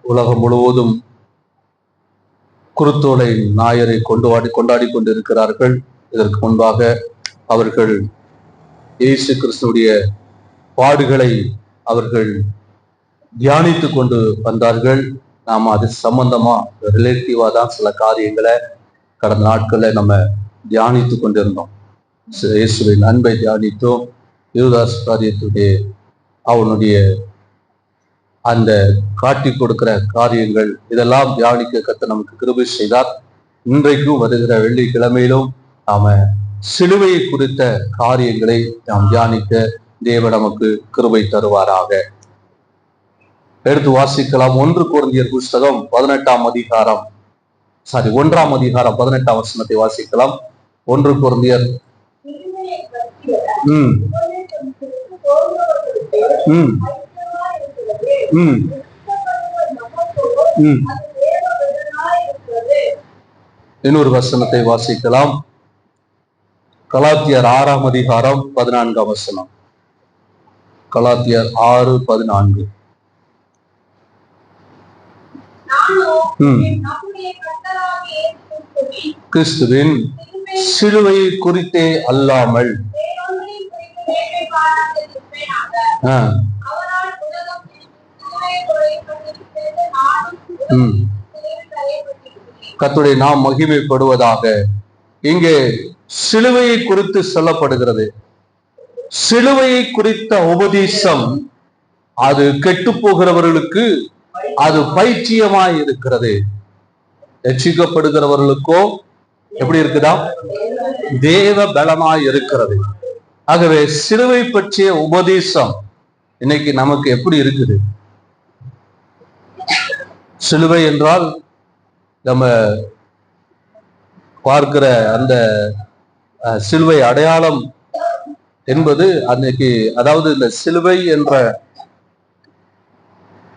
உலகம் முழுவதும் குருத்தோலை ஞாயிறை கொண்டாடி கொண்டிருக்கிறார்கள். இதற்கு முன்பாக அவர்கள் இயேசு கிறிஸ்துடைய பாடுகளை அவர்கள் தியானித்து கொண்டு வந்தார்கள். நாம் அது சம்பந்தமா ரிலேட்டிவா தான் சில காரியங்களை கடந்த நாட்கள்ல நம்ம தியானித்து கொண்டிருந்தோம். இயேசுவின் அன்பை தியானித்தோம். யூதாஸ் காரியத்துடைய அவனுடைய அந்த காட்டி கொடுக்கிற காரியங்கள் இதெல்லாம் தியானிக்க கர்த்தர் நமக்கு கிருபை செய்தார். இன்றைக்கும் வருகிற வெள்ளிக்கிழமையிலும் நாம சிலுவையை குறித்த காரியங்களை நாம் தியானிக்க தேவன் நமக்கு கிருபை தருவாராக. எடுத்து வாசிக்கலாம். 1 கொரிந்தியர் புஸ்தகம் 18ஆம் அதிகாரம் 18ஆம் வசனத்தை வாசிக்கலாம். 1 கொரிந்தியர் இன்னொரு வசனத்தை வாசிக்கலாம். கலாத்தியர் 6ஆம் அதிகாரம் 14ஆம் வசனம். கலாத்தியர் 6:14. கிறிஸ்துவின் சிலுவையை குறித்தே அல்லாமல் கர்த்தருடைய நாம் மகிமைப்படுவதாக. இங்கே சிலுவையை குறித்து சொல்லப்படுகிறது. சிலுவையை குறித்த உபதேசம் அது கெட்டு போகிறவர்களுக்கு அது பைத்தியமாய் இருக்கிறது. ரட்சிக்கப்படுகிறவர்களுக்கோ எப்படி இருக்குதா? தேவ பலமாய் இருக்கிறது. ஆகவே சிலுவை பற்றிய உபதேசம் இன்னைக்கு நமக்கு எப்படி இருக்குது? சிலுவை என்றால் நம்ம பார்க்கிற அந்த சிலுவை அடையாளம் என்பது அன்னைக்கு, அதாவது இந்த சிலுவை என்ற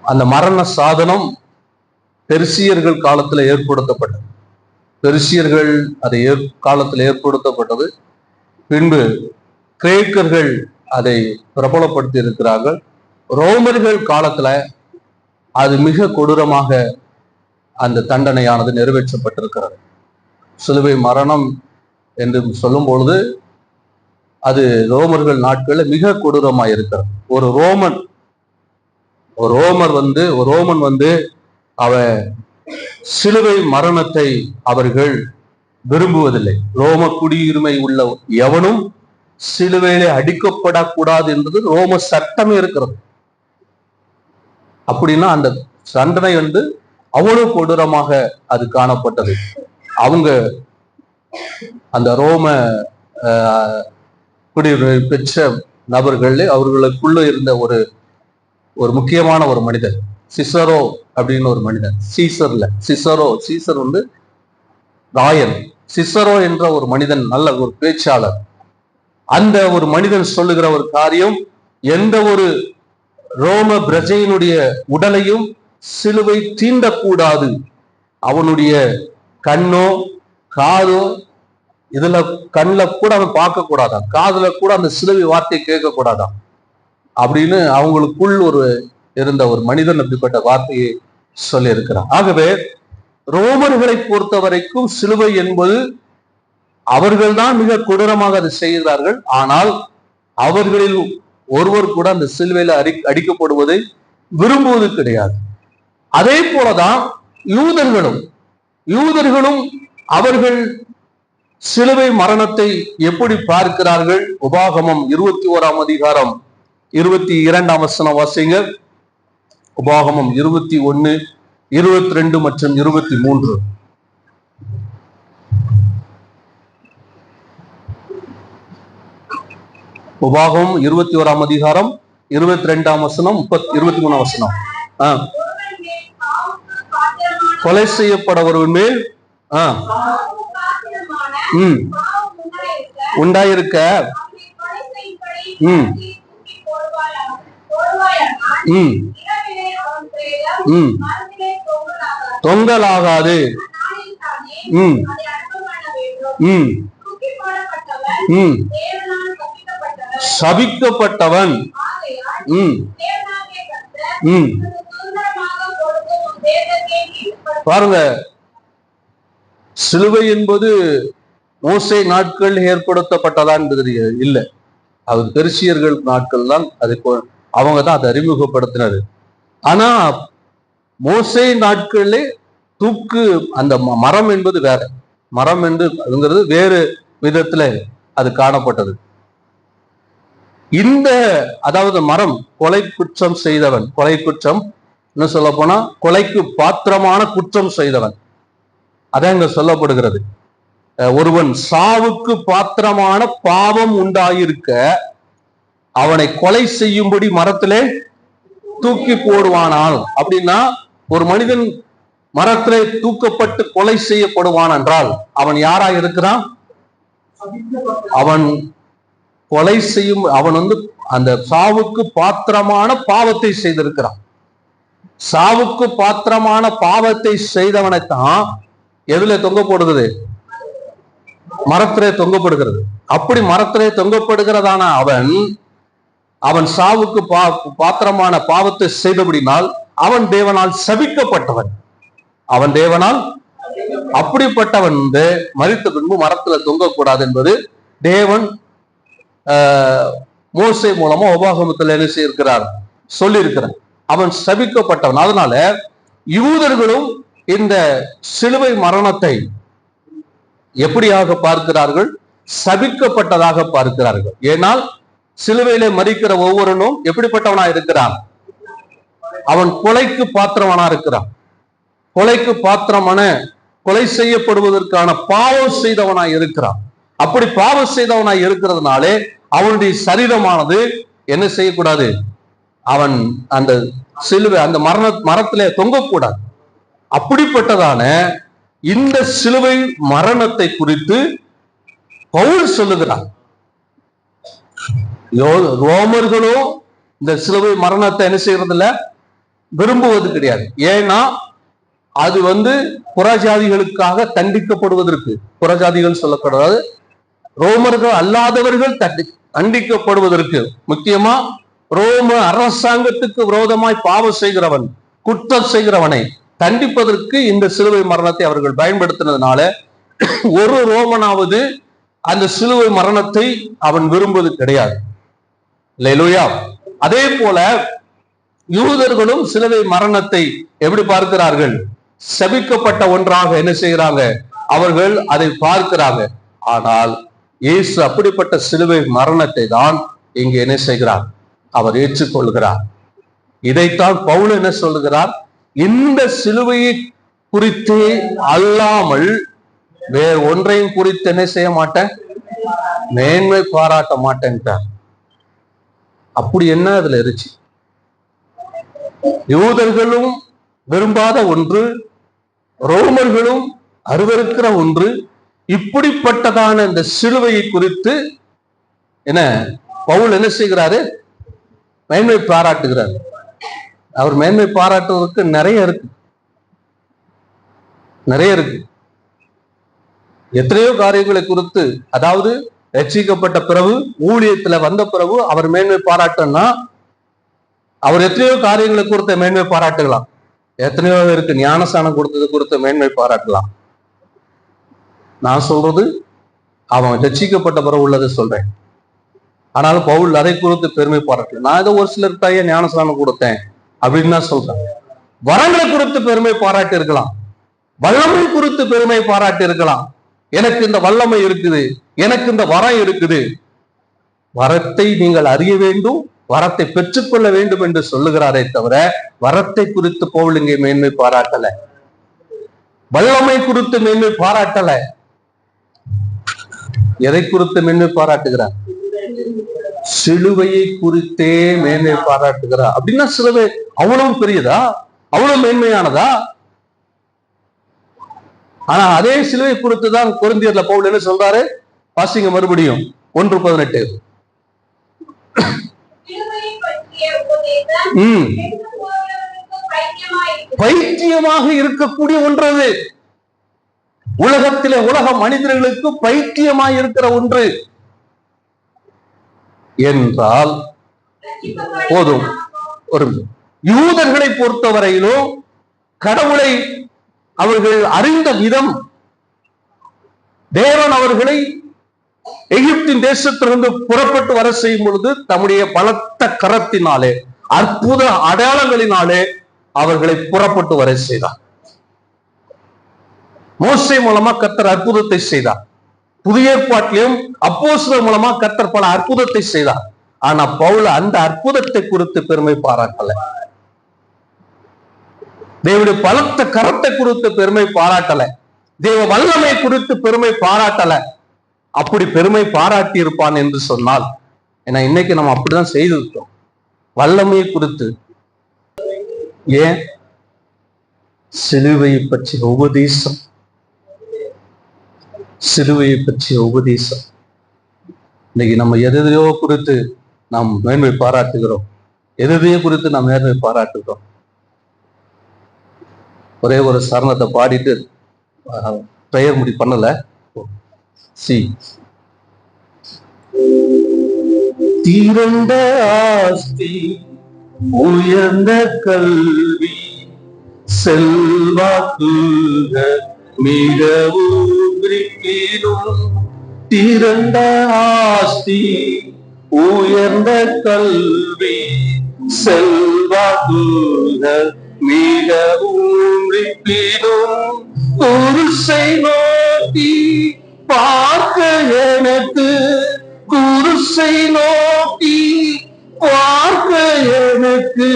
அந்த மரண சாதனம் பெருசியர்கள் காலத்துல ஏற்படுத்தப்பட்டது. பெருசியர்கள் அதை காலத்தில் ஏற்படுத்தப்பட்டது. பின்பு கிரேக்கர்கள் அதை பிரபலப்படுத்தி இருக்கிறார்கள். ரோமர்கள் காலத்துல அது மிக கொடூரமாக அந்த தண்டனையானது நிறைவேற்றப்பட்டிருக்கிறது. சிலுவை மரணம் என்று சொல்லும் பொழுது அது ரோமர்கள் நாட்களில் மிக கொடூரமாக இருக்கிறது. ஒரு ரோமன் வந்து அவன் சிலுவை மரணத்தை அவர்கள் விரும்புவதில்லை. ரோம குடியுரிமை உள்ள எவனும் சிலுவையிலே அடிக்கப்படக்கூடாது என்பது ரோம சட்டமே இருக்கிறது. அப்படின்னா அந்த தண்டனை வந்து அவ்வளவு கொடூரமாக அது காணப்பட்டது. அவங்க அந்த ரோம குடியுரிமை பெற்ற நபர்கள் அவர்களுக்குள்ள இருந்த ஒரு முக்கியமான ஒரு மனிதர் சிசரோ அப்படின்னு ஒரு மனிதர். சீசர் வந்து ராயன். சிசரோ என்ற ஒரு மனிதன், நல்ல ஒரு பேச்சாளர். அந்த ஒரு மனிதன் சொல்லுகிற ஒரு காரியம், எந்த ஒரு ரோம பிரஜையினுடைய உடலையும் சிலுவை தீண்டக்கூடாது. அவனுடைய கண்ணோ காதோ இதுல கண்ணில் கூட அவன் பார்க்க கூடாதான், காதுல கூட அந்த சிலுவை வார்த்தையை கேட்க கூடாதான் அப்படின்னு அவங்களுக்குள் இருந்த ஒரு மனிதன் அப்படிப்பட்ட வார்த்தையை சொல்லி இருக்கிறான். ஆகவே ரோமர்களை பொறுத்த வரைக்கும் சிலுவை என்பது அவர்கள்தான் மிக கொடூரமாக அதை செய்கிறார்கள். ஆனால் அவர்களில் ஒருவர் கூட அந்த சிலுவையில அடிக்கப்படுவதை விரும்புவது கிடையாது. அதே போலதான் யூதர்களும் அவர்கள் சிலுவை மரணத்தை எப்படி பார்க்கிறார்கள்? உபாகமம் 21ஆம் அதிகாரம் 22ஆம் வசனம் வாசிங்க. உபாகமம் 21, 22 மற்றும் 23. உபாகமம் 21ஆம் அதிகாரம் 22ஆம் வசனம் 23ஆம் வசனம். கொலை செய்யப்படவர்கள் மேல் உண்டாயிருக்க தொங்கலாகாது. சபிக்கப்பட்டவன் பாருங்க, சிலுவை என்பது மோசே நாட்கள் ஏற்படுத்தப்பட்டதா என்பது இல்லை. அது பெருசியர்கள் நாட்கள் தான் அவங்க தான் அதை அறிமுகப்படுத்தினது. ஆனா மோசே நாட்களிலே தூக்கு அந்த மரம் என்பது வேற. மரம் என்றுங்கிறது வேறு விதத்துல அது காணப்பட்டது. அதாவது மரம் கொலை குற்றம் செய்தவன், கொலை குற்றம் என்ன சொல்ல போனா கொலைக்கு பாத்திரமான குற்றம் செய்தவன், அதான் இங்க சொல்லப்படுகிறது. ஒருவன் சாவுக்கு பாத்திரமான பாவம் உண்டாயிருக்க அவனை கொலை செய்யும்படி மரத்திலே தூக்கி போடுவானால், அப்படின்னா ஒரு மனிதன் மரத்திலே தூக்கப்பட்டு கொலை செய்யப்படுவான் என்றால் அவன் யாரா இருக்கிறான்? அவன் கொலை செய்யும், அவன் அந்த சாவுக்கு பாத்திரமான பாவத்தை செய்திருக்கிறான். சாவுக்கு பாத்திரமான பாவத்தை செய்தவனைத்தான் எதுல தொங்க போடுகிறது? மரத்திலே தொங்கப்படுகிறது. அப்படி மரத்திலே தொங்கப்படுகிறதான அவன் சாவுக்கு பாத்திரமான பாவத்தை செய்தபடினால் அவன் தேவனால் சபிக்கப்பட்டவன். அவன் தேவனால் அப்படிப்பட்டவன் மரித்த பின்பு மரத்துல தொங்கக்கூடாது என்பது தேவன் மோசே மூலமா உபாகமத்தில் என்ன செய்திருக்கிறார்? சொல்லியிருக்கிறார். அவன் சபிக்கப்பட்டவன். அதனால யூதர்களும் இந்த சிலுவை மரணத்தை எப்படியாக பார்க்கிறார்கள்? சபிக்கப்பட்டதாக பார்க்கிறார்கள். ஏனால் சிலுவையிலே மரிக்கிற ஒவ்வொருவனும் எப்படிப்பட்டவனா இருக்கிறான்? அவன் கொலைக்கு பாத்திரவனா இருக்கிறான். கொலைக்கு பாத்திரமான, கொலை செய்யப்படுவதற்கான பாவம் செய்தவனாய் இருக்கிறான். அப்படி பாவம் செய்தவனாய் இருக்கிறதுனாலே அவனுடைய சரீரமானது என்ன செய்யக்கூடாது? அவன் அந்த சிலுவை அந்த மரத்திலே தொங்கக்கூடாது. அப்படிப்பட்டதான இந்த சிலுவை மரணத்தை குறித்து பவுல் சொல்லுகிறான். ரோமர்களும் இந்த சிலுவை மரணத்தை என்ன செய்யறது இல்ல, விரும்புவது கிடையாது. ஏன்னா அது புறஜாதிகளுக்காக தண்டிக்கப்படுவதற்கு, புறஜாதிகள் சொல்லக்கூடாது, ரோமர்கள் அல்லாதவர்கள் தண்டிக்கப்படுவதற்கு, முக்கியமா ரோம அரசாங்கத்துக்கு விரோதமாய் பாவம் செய்கிறவன், குற்றம் செய்கிறவனை தண்டிப்பதற்கு இந்த சிலுவை மரணத்தை அவர்கள் பயன்படுத்தினதுனால ஒரு ரோமனாவது அந்த சிலுவை மரணத்தை அவன் விரும்புவது கிடையாது. அல்லேலூயா. அதே போல யூதர்களும் சிலுவை மரணத்தை எப்படி பார்க்கிறார்கள்? சபிக்கப்பட்ட ஒன்றாக என்ன செய்கிறாங்க? அவர்கள் அதை பார்க்கிறாங்க. ஆனால் இயேசு அப்படிப்பட்ட சிலுவை மரணத்தை தான் இங்கு என்ன செய்கிறார்? அவர் ஏற்றுக்கொள்கிறார். இதைத்தான் பவுல் என்ன சொல்லுகிறார்? இந்த சிலுவையை குறித்து அல்லாமல் வேறு ஒன்றையும் குறித்து என்ன செய்ய மாட்டேன், மேன்மை பாராட்ட மாட்டேன்ட்டார். அப்படி என்ன அதுல இருந்துச்சு? யூதர்களும் விரும்பாத ஒன்று, ரோமர்களும் அருவருக்கிற ஒன்று. இப்படிப்பட்டதான இந்த சிலுவையை குறித்து என்ன பவுல் என்ன செய்கிறாரு? மேன்மை பாராட்டுகிறார். அவர் மேன்மை பாராட்டுவதற்கு நிறைய இருக்கு. எத்தனையோ காரியங்களை குறித்து, அதாவது ரட்சிக்கப்பட்ட பிறகு, ஊழியத்துல வந்த பிறகு அவர் மேன்மை பாராட்டன்னா அவர் எத்தனையோ காரியங்களை குறித்த மேன்மை பாராட்டுகலாம். எத்தனையோ இருக்கு. ஞானஸ்தானம் கொடுத்தது குறித்த மேன்மை பாராட்டலாம். நான் சொல்றது அவன் ரட்சிக்கப்பட்ட பிறகு உள்ளதை சொல்றேன். ஆனாலும் பவுல் அதை குறித்து பெருமை பாராட்டல. நான் ஏதோ ஒரு சிலர் தாயே ஞானஸ்தானம் கொடுத்தேன் அப்படின்னு தான் சொல்றேன். வரங்களை குறித்து பெருமை பாராட்டி இருக்கலாம், வல்லமை குறித்து பெருமை பாராட்டி இருக்கலாம். எனக்கு இந்த வல்லமை இருக்குது, எனக்கு இந்த வரம் இருக்குது. வரத்தை நீங்கள் அறிய வேண்டும், வரத்தை பெற்றுக்கொள்ள வேண்டும் என்று சொல்லுகிறாரே தவிர வரத்தை குறித்து பவுல் இங்கே மேன்மை பாராட்டல, வல்லமை குறித்து மேன்மை பாராட்டல. எதை குறித்து மேன்மை பாராட்டுகிறார்? சிலுவையை குறித்தே மேன்மை பாராட்டுகிறார். அப்படின்னா சிலுவை அவ்வளவு பெரியதா, அவ்வளவு மேன்மையானதா? ஆனா அதே சிலுவை குறித்து தான் கொரிந்தியர்ல பவுல் என்ன சொல்றாரு? வாசிங்க மறுபடியும் 1:18. பைத்தியமாக இருக்கக்கூடிய ஒன்றது, உலகத்திலே உலக மனிதர்களுக்கு பைத்தியமாய் இருக்கிற ஒன்று என்றால் போதும். ஒரு யூதர்களை பொறுத்தவரையிலும் கடவுளை அவர்கள் அறிந்த விதம், தேவன் அவர்களை எகிப்தின் தேசத்திலிருந்து புறப்பட்டு வர செய்யும் பொழுது தம்முடைய பலத்த கரத்தினாலே, அற்புத அடையாளங்களினாலே அவர்களை புறப்பட்டு வர செய்தார். மோசே மூலமா கர்த்தர் அற்புதத்தை செய்தார். புதிய ஏற்பாட்டிலும் அப்போஸ்தலர் மூலமா கர்த்தர் பல அற்புதத்தை செய்தார். ஆனா பவுல் அந்த அற்புதத்தை குறித்து பெருமை பாராட்டல. தேவனுடைய பலத்த கரத்தை குறித்து பெருமை பாராட்டல. தேவ வல்லமை குறித்து பெருமை பாராட்டல. அப்படி பெருமை பாராட்டி இருப்பான் என்று சொன்னால், ஏன்னா இன்னைக்கு நம்ம அப்படிதான் செய்திருக்கோம். வல்லமையை குறித்து, ஏன் சிலுவையை பற்றிய உபதேசம், சிலுவையை பற்றிய உபதேசம். இன்னைக்கு நம்ம எதையோ குறித்து நாம் மேன்மை பாராட்டுகிறோம், எதையோ குறித்து நாம் மேன்மை பாராட்டுகிறோம். ஒரே ஒரு சரணத்தை பாடிட்டு பிரேயர் முடி பண்ணல. திரண்ட ஆஸ்தி, உயர்ந்த கல்வி, செல்வாக்குக மிகவும் விரும்பினோம். திரண்ட ஆஸ்தி, உயர்ந்த கல்வி, செல்வாக்குக மிகவும் விரும்பினோம். குருசை நோக்கி பார்க்க எனக்கு, குருசை நோக்கி பார்க்க எனக்கு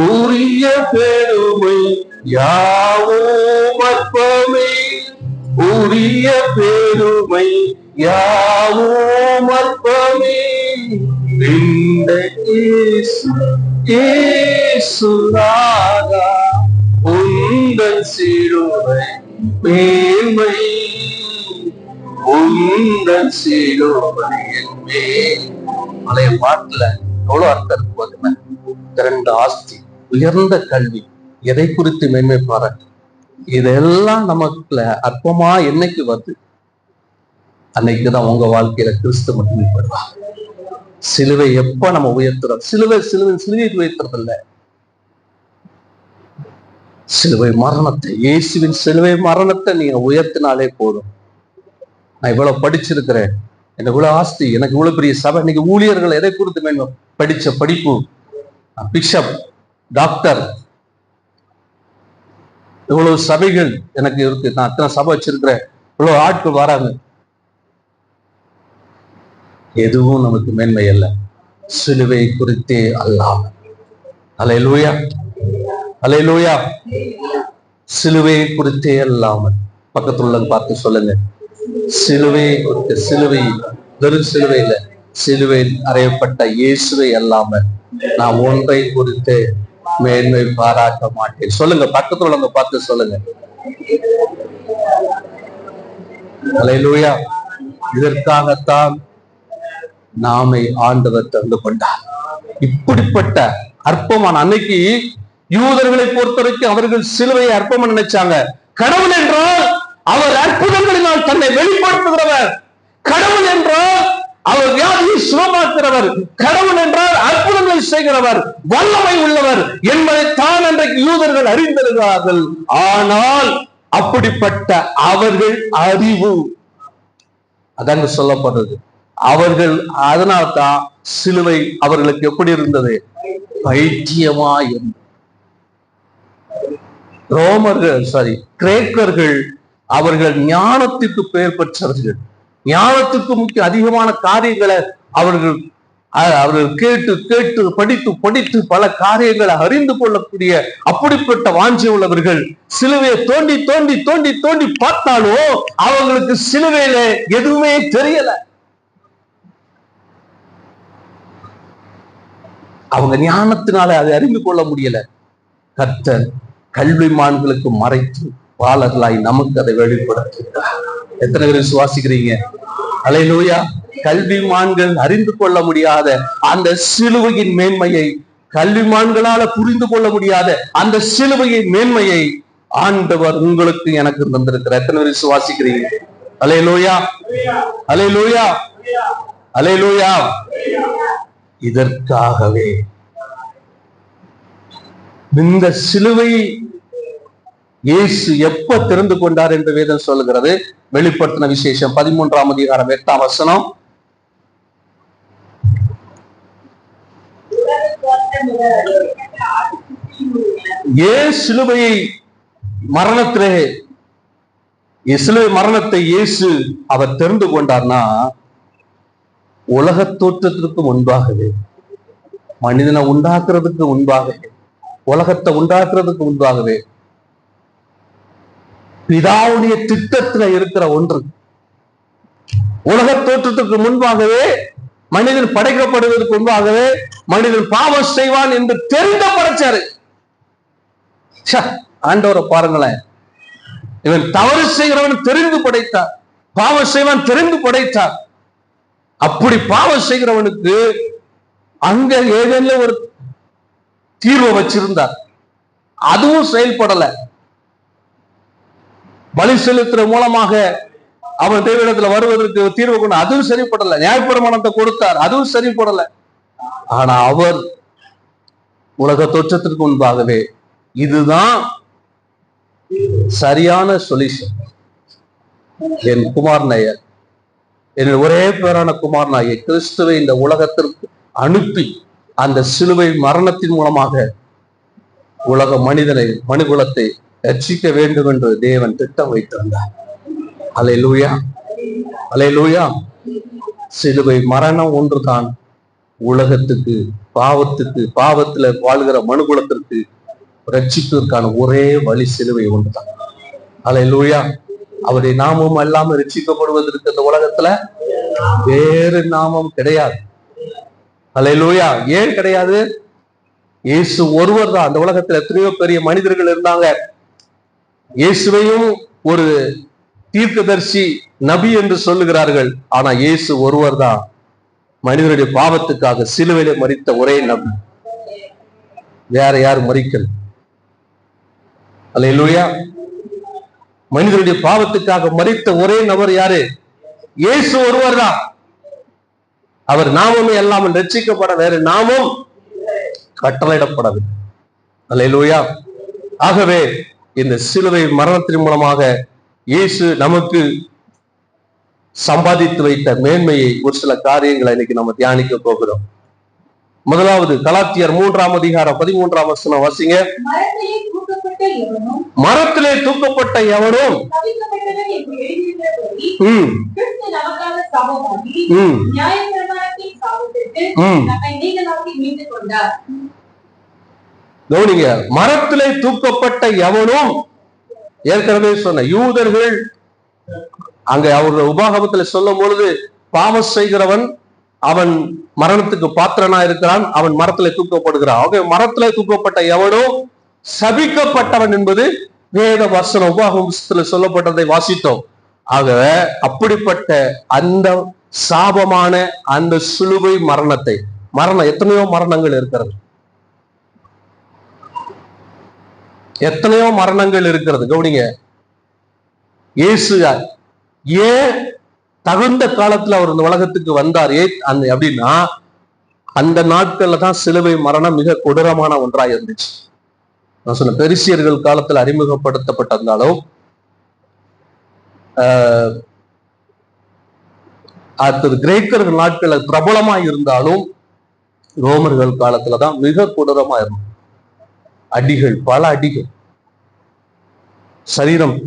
உரிய பெருமை யாவும் அற்பமே, உரிய பெருமை யாவும் அற்பமே. இந்த இயேசுநாதா உந்தன் சிலுவை மேன்மை, உந்தன் சிலுவை மேல். பழைய பாட்டுல எவ்வளவு அர்த்தம் இருக்கு. திரண்ட ஆஸ்தி, உயர்ந்த கல்வி, எதை குறித்து மேன்மை பாராட்டு, இதெல்லாம் நமக்குள்ள அற்பமா என்னைக்கு வருது, அன்னைக்குதான் உங்க வாழ்க்கையில கிறிஸ்து மட்டுமே படுவா. சிலுவை எப்ப நம்ம உயர்த்துறோம், சிலுவை உயர்த்துறதில்ல, சிலுவை மரணத்தை, இயேசுவின் சிலுவை மரணத்தை நீங்க உயர்த்தினாலே போதும். நான் இவ்வளவு படிச்சிருக்கிறேன், எனக்கு இவ்வளவு ஆஸ்தி, எனக்கு இவ்வளவு பெரிய சபை. இன்னைக்கு ஊழியர்கள் எதை குறித்து வேணும், படிச்ச படிப்பு, பிஷப், டாக்டர், இவ்வளவு சபைகள் எனக்கு இருக்கு, நான் அத்தனை சபை வச்சிருக்கிறேன், இவ்வளவு ஆட்கள் வராங்க. எதுவும் நமக்கு மேன்மை அல்ல, சிலுவை குறித்தே அல்லாமல். அல்லேலூயா, அல்லேலூயா. சிலுவை குறித்தே அல்லாமல். பக்கத்துல பார்த்து சொல்லுங்க, சிலுவை குறித்த, சிலுவை வெறும் சிலுவை இல்ல, சிலுவையில் அறையப்பட்ட இயேசுவை அல்லாமல் நான் ஒன்றை குறித்து மேன்மை பாராட்ட மாட்டேன். சொல்லுங்க, பக்கத்துல பார்த்து சொல்லுங்க. அல்லேலூயா. இதற்காகத்தான் நாமை ஆண்டவர் தந்து கொண்டார். இப்படிப்பட்ட அற்பமான, அன்னைக்கு யூதர்களை பொறுத்தவரைக்கும் அவர்கள் சிலுவையை அற்பமா நினைச்சாங்க. கடவுள் என்றால் அவர் அற்புதங்களினால் தன்னை வெளிப்படுத்துகிறவர், கடவுள் என்றால் அவர் வியாதியை சுகமாக்குகிறவர், கடவுள் என்றால் அற்புதங்களை செய்கிறவர், வல்லமை உள்ளவர் என்பதை தான் அன்றைக்கு யூதர்கள் அறிந்திருக்கிறார்கள். ஆனால் அப்படிப்பட்ட அவர்கள் அறிவு, அதாங்க சொல்லப்படுறது, அவர்கள், அதனால்தான் சிலுவை அவர்களுக்கு எப்படி இருந்தது, பைத்தியமா இருந்தது. கிரேக்கர்கள் அவர்கள் ஞானத்துக்கு பெயர் பெற்றவர்கள், ஞானத்துக்கு முக்கிய அதிகமான காரியங்களை அவர்கள் கேட்டு கேட்டு படித்து படித்து பல காரியங்களை அறிந்து கொள்ளக்கூடிய அப்படிப்பட்ட வாஞ்சி உள்ளவர்கள் சிலுவையை தோண்டி தோண்டி தோண்டி தோண்டி பார்த்தாலும் அவங்களுக்கு சிலுவையில எதுவுமே தெரியல. அவங்க ஞானத்தினால அதை அறிந்து கொள்ள முடியல. கர்த்தர் கல்விமான்களுக்கு மறைத்து பாலர்களாய் நமக்கு அதை வெளிப்படுத்துகிறார். எத்தனை பேர் விசுவாசிக்கிறீங்க? அல்லேலூயா. கல்விமான்கள் அறிந்து கொள்ள முடியாத அந்த சிலுவையின் மேன்மையை, கல்விமான்களால புரிந்து கொள்ள முடியாத அந்த சிலுவையின் மேன்மையை ஆண்டவர் உங்களுக்கு எனக்கு தந்திருக்கிறார். எத்தனை பேர் விசுவாசிக்கிறீங்க? அல்லேலூயா, அல்லேலூயா, அல்லேலூயா. இதற்காகவே இந்த சிலுவை இயேசு எப்ப தெரிந்து கொண்டார் என்று வேதம் சொல்லுகிறது. வெளிப்படுத்தின விசேஷம் 13ஆம் அதிகாரம் 8ஆம் வசனம். ஏன் சிலுவையை மரணத்தை இயேசு அவர் தெரிந்து கொண்டார்னா, உலக தோற்றத்திற்கு முன்பாகவே, மனிதனை உண்டாக்குறதுக்கு முன்பாகவே, உலகத்தை உண்டாக்குறதுக்கு முன்பாகவே பிதாவுடைய திட்டத்துல இருக்கிற ஒன்று. உலக தோற்றத்துக்கு முன்பாகவே, மனிதன் படைக்கப்படுவதற்கு முன்பாகவே மனிதன் பாவம் செய்வான் என்று தெரிந்த படைச்சாரு. ஆண்டவரை பாருங்களேன், இவன் தவறு செய்கிறவன் தெரிந்து படைத்தார், பாவம் செய்வான் தெரிந்து படைத்தார். அப்படி பாவம் செய்கிறவனுக்கு அங்க ஏதேனும் ஒரு தீர்வை வச்சிருந்தார். அதுவும் செயல்படல. பலி செலுத்துற மூலமாக அவன் தேவனிடத்துல வருவதற்கு தீர்வு கொண்டு அதுவும் சரிப்படல. நியாயப்பிரமாணத்தை கொடுத்தார், அதுவும் சரிப்படல. ஆனா அவர் உலக தோற்றத்திற்கு முன்பாகவே இதுதான் சரியான சொல்யூஷன், என் குமாரனையர், என் ஒரே பேரான குமாரனாகிய கிறிஸ்துவை இந்த உலகத்திற்கு அனுப்பி அந்த சிலுவை மரணத்தின் மூலமாக உலக மனுகுலத்தை ரட்சிக்க வேண்டும் என்று தேவன் திட்டம் வைத்திருந்தார். அல்லேலூயா, அல்லேலூயா. சிலுவை மரணம் ஒன்றுதான் உலகத்துக்கு, பாவத்துல வாழ்கிற மனுகுலத்திற்கு ரட்சிப்பதற்கான ஒரே வழி சிலுவை ஒன்றுதான். அல்லேலூயா. அவருடைய நாமம் அல்லாம ரட்சிக்கப்படுவதற்கு இந்த உலகத்துல வேறு நாமம் கிடையாது. அல்லேலூயா. ஏன் கிடையாது? இயேசு ஒருவர் தான். அந்த உலகத்துல எத்தனையோ பெரிய மனிதர்கள் இருந்தாங்க. இயேசுவையும் ஒரு தீர்க்கதரிசி, நபி என்று சொல்லுகிறார்கள். ஆனா இயேசு ஒருவர் தான் மனிதனுடைய பாவத்துக்காக சிலுவையில மரித்த ஒரே நபி. வேற யாரும் மரிக்கல. அல்லேலூயா. மனிதனுடைய பாவத்துக்காக மரித்த ஒரே நபர் யாரு? இயேசு ஒருவர் தான். அவர் நாமமே எல்லாம் ரட்சிக்கப்பட வேறு நாமும் கட்டளையிடப்படவில்லை. அல்லேலூயா. ஆகவே இந்த சிலுவை மரணத்தின் மூலமாக இயேசு நமக்கு சம்பாதித்து வைத்த மேன்மையை, ஒரு சில காரியங்களை இன்னைக்கு நம்ம தியானிக்க போகிறோம். முதலாவது கலாத்தியர் 3ஆம் அதிகாரம் 13ஆம் வசனம் வாசிங்க. மரத்திலே தூக்கப்பட்ட எவனும் கவனிங்க, மரத்திலே தூக்கப்பட்ட எவனும், ஏற்கனவே சொன்ன யூதர்கள் அங்க அவர்கள் உபாகமத்துல சொல்லும் பொழுது, பாவம் செய்கிறவன் அவன் மரணத்துக்கு பாத்திரனா இருக்கிறான், அவன் மரத்திலே தூக்கப்படுகிறான். ஆக மரத்திலே தூக்கப்பட்ட எவனும் சபிக்கப்பட்டவன் என்பது வேத வசனம் உபாகமத்துல சொல்லப்பட்டதை வாசித்தோம். ஆக அப்படிப்பட்ட அந்த சாபமான அந்த சிலுவை மரணம் எத்தனையோ மரணங்கள் இருக்கிறது, எத்தனையோ மரணங்கள் இருக்கிறது. கவனிங்க, இயேசு ஏன் தகுந்த காலத்துல அவர் இந்த உலகத்துக்கு வந்தார் அப்படின்னா, அந்த நாட்கள்ல தான் சிலுவை மரணம் மிக கொடூரமான ஒன்றாக இருந்துச்சு. நான் சொன்ன பெரிசியர்கள் காலத்துல அறிமுகப்படுத்தப்பட்டிருந்தாலும், அடுத்தது கிரேக்கர்கள் நாட்கள்ல பிரபலமா இருந்தாலும், ரோமர்கள் காலத்துலதான் மிக கொடூரமா இருக்கும். அடிகள், பல அடிகள், சரீரம்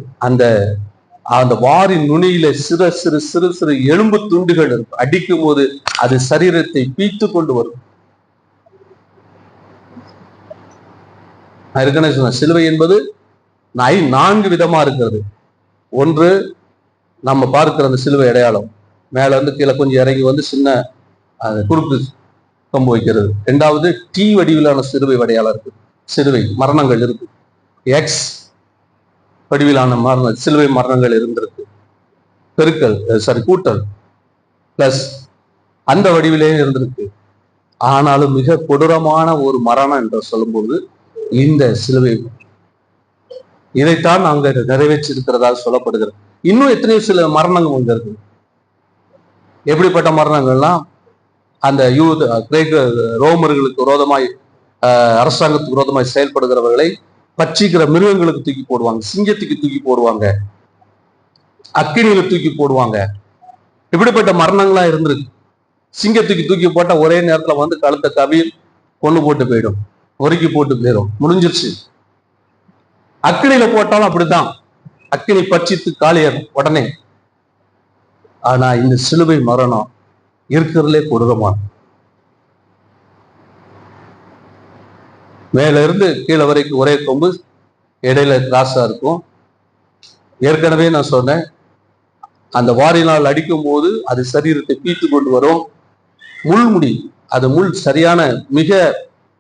அந்த வாரின் நுனியில சிறு சிறு சிறு சிறு எலும்பு துண்டுகள் இருக்கும். அடிக்கும் போது அது சரீரத்தை பீத்து கொண்டு வரும். சொன்ன சிலுவை என்பது 4 விதமா இருக்கிறது. ஒன்று, நம்ம பார்க்கிற அந்த சிலுவை அடையாளம், மேல வந்து கீழே கொஞ்சம் இறங்கி வந்து சின்ன குறுக்கு கம்பு வைக்கிறது. 2வது, T வடிவிலான சிலுவை அடையாளம் இருக்கு. சிலுவை மரணங்கள் இருக்கு. எக்ஸ் வடிவிலான சிலுவை மரணங்கள் இருந்திருக்கு. கூட்டல் பிளஸ் அந்த வடிவிலே இருந்திருக்கு. ஆனாலும் மிக கொடூரமான ஒரு மரணம் என்று சொல்லும்போது இந்த சிலுவை, இதைத்தான் அங்க நிறைவேற்றிருக்கிறதா சொல்லப்படுகிறது. இன்னும் எத்தனையோ சில மரணங்கள் அங்க இருக்கு. எப்படிப்பட்ட மரணங்கள்லாம், அந்த கிரேக்க ரோமர்களுக்கு விரோதமாய், அரசாங்கத்துக்கு விரோதமாய் செயல்படுகிறவர்களை பட்சிக்கிற மிருகங்களுக்கு தூக்கி போடுவாங்க, சிங்கத்துக்கு தூக்கி போடுவாங்க, அக்கினியில தூக்கி போடுவாங்க. இப்படிப்பட்ட மரணங்களா இருந்திருக்கு. சிங்கத்துக்கு தூக்கி போட்டா ஒரே நேரத்துல வந்து கழுத்தை கவி கொண்டு போட்டு போயிடும், ஒருக்கி போட்டு போயிடும், முடிஞ்சிருச்சு. அக்கினியில போட்டாலும் அப்படித்தான், அக்கினி பட்சித்து காலியாகும் உடனே. ஆனா இந்த சிலுவை மரணம் இருக்கிறதுலே கொடூரமான. மேல இருந்து கீழே வரைக்கும் ஒரே கொம்பு, இடையில கிராஸா இருக்கும். ஏற்கனவே நான் சொன்னேன், அந்த வாரினால் அடிக்கும் போது அது சரீரத்தை பீத்து கொண்டு வரும். முள்முடி, அது முள் சரியான மிக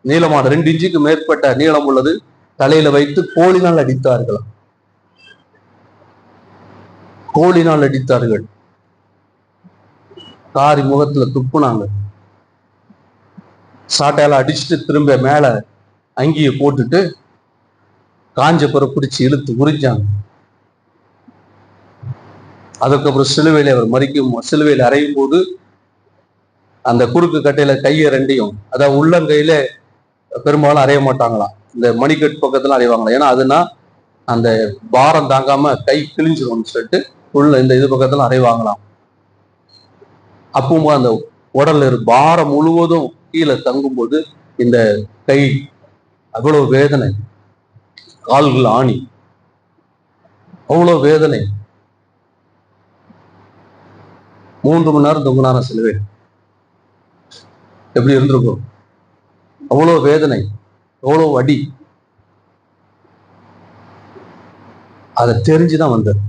நீளமான 2 இன்ச்சுக்கு மேற்பட்ட நீளம் உள்ளது. தலையில வைத்து கோலினால் அடித்தார்கள், கோலினால் அடித்தார்கள். காரி முகத்துல துப்புனாங்க. சாட்டையால அடிச்சுட்டு திரும்ப மேல அங்கிய போட்டுட்டு காஞ்ச பிறகு பிடிச்சி இழுத்து உரிஞ்சாங்க. அதுக்கப்புறம் சிலுவையில அவர் மறிக்கும், சிலுவையில அறையும் போது அந்த குறுக்கு கட்டையில கையை ரெண்டையும், அதாவது உள்ளங்கையில பெரும்பாலும் அறைய மாட்டாங்களாம், இந்த மணிக்கட்டு பக்கத்துல அறைவாங்களாம். ஏன்னா அதுனா அந்த பாரம் தாங்காம கை கிழிஞ்சிரும்னு சொல்லிட்டு உள்ள இந்த இது பக்கத்துல அறைவாங்களாம். அப்பவும் அந்த உடல்ல பாரம் முழுவதும் கீழே தங்கும்போது இந்த கை அவ்வளவு வேதனை, கால்கள் ஆணி, அவ்வளவு வேதனை. 3 மணி நேரம் தொங்குனார சிலுவை. எப்படி இருந்திருக்கும்? அவ்வளவு வேதனை, அவ்வளவு அடி. அதை தெரிஞ்சுதான் வந்தது.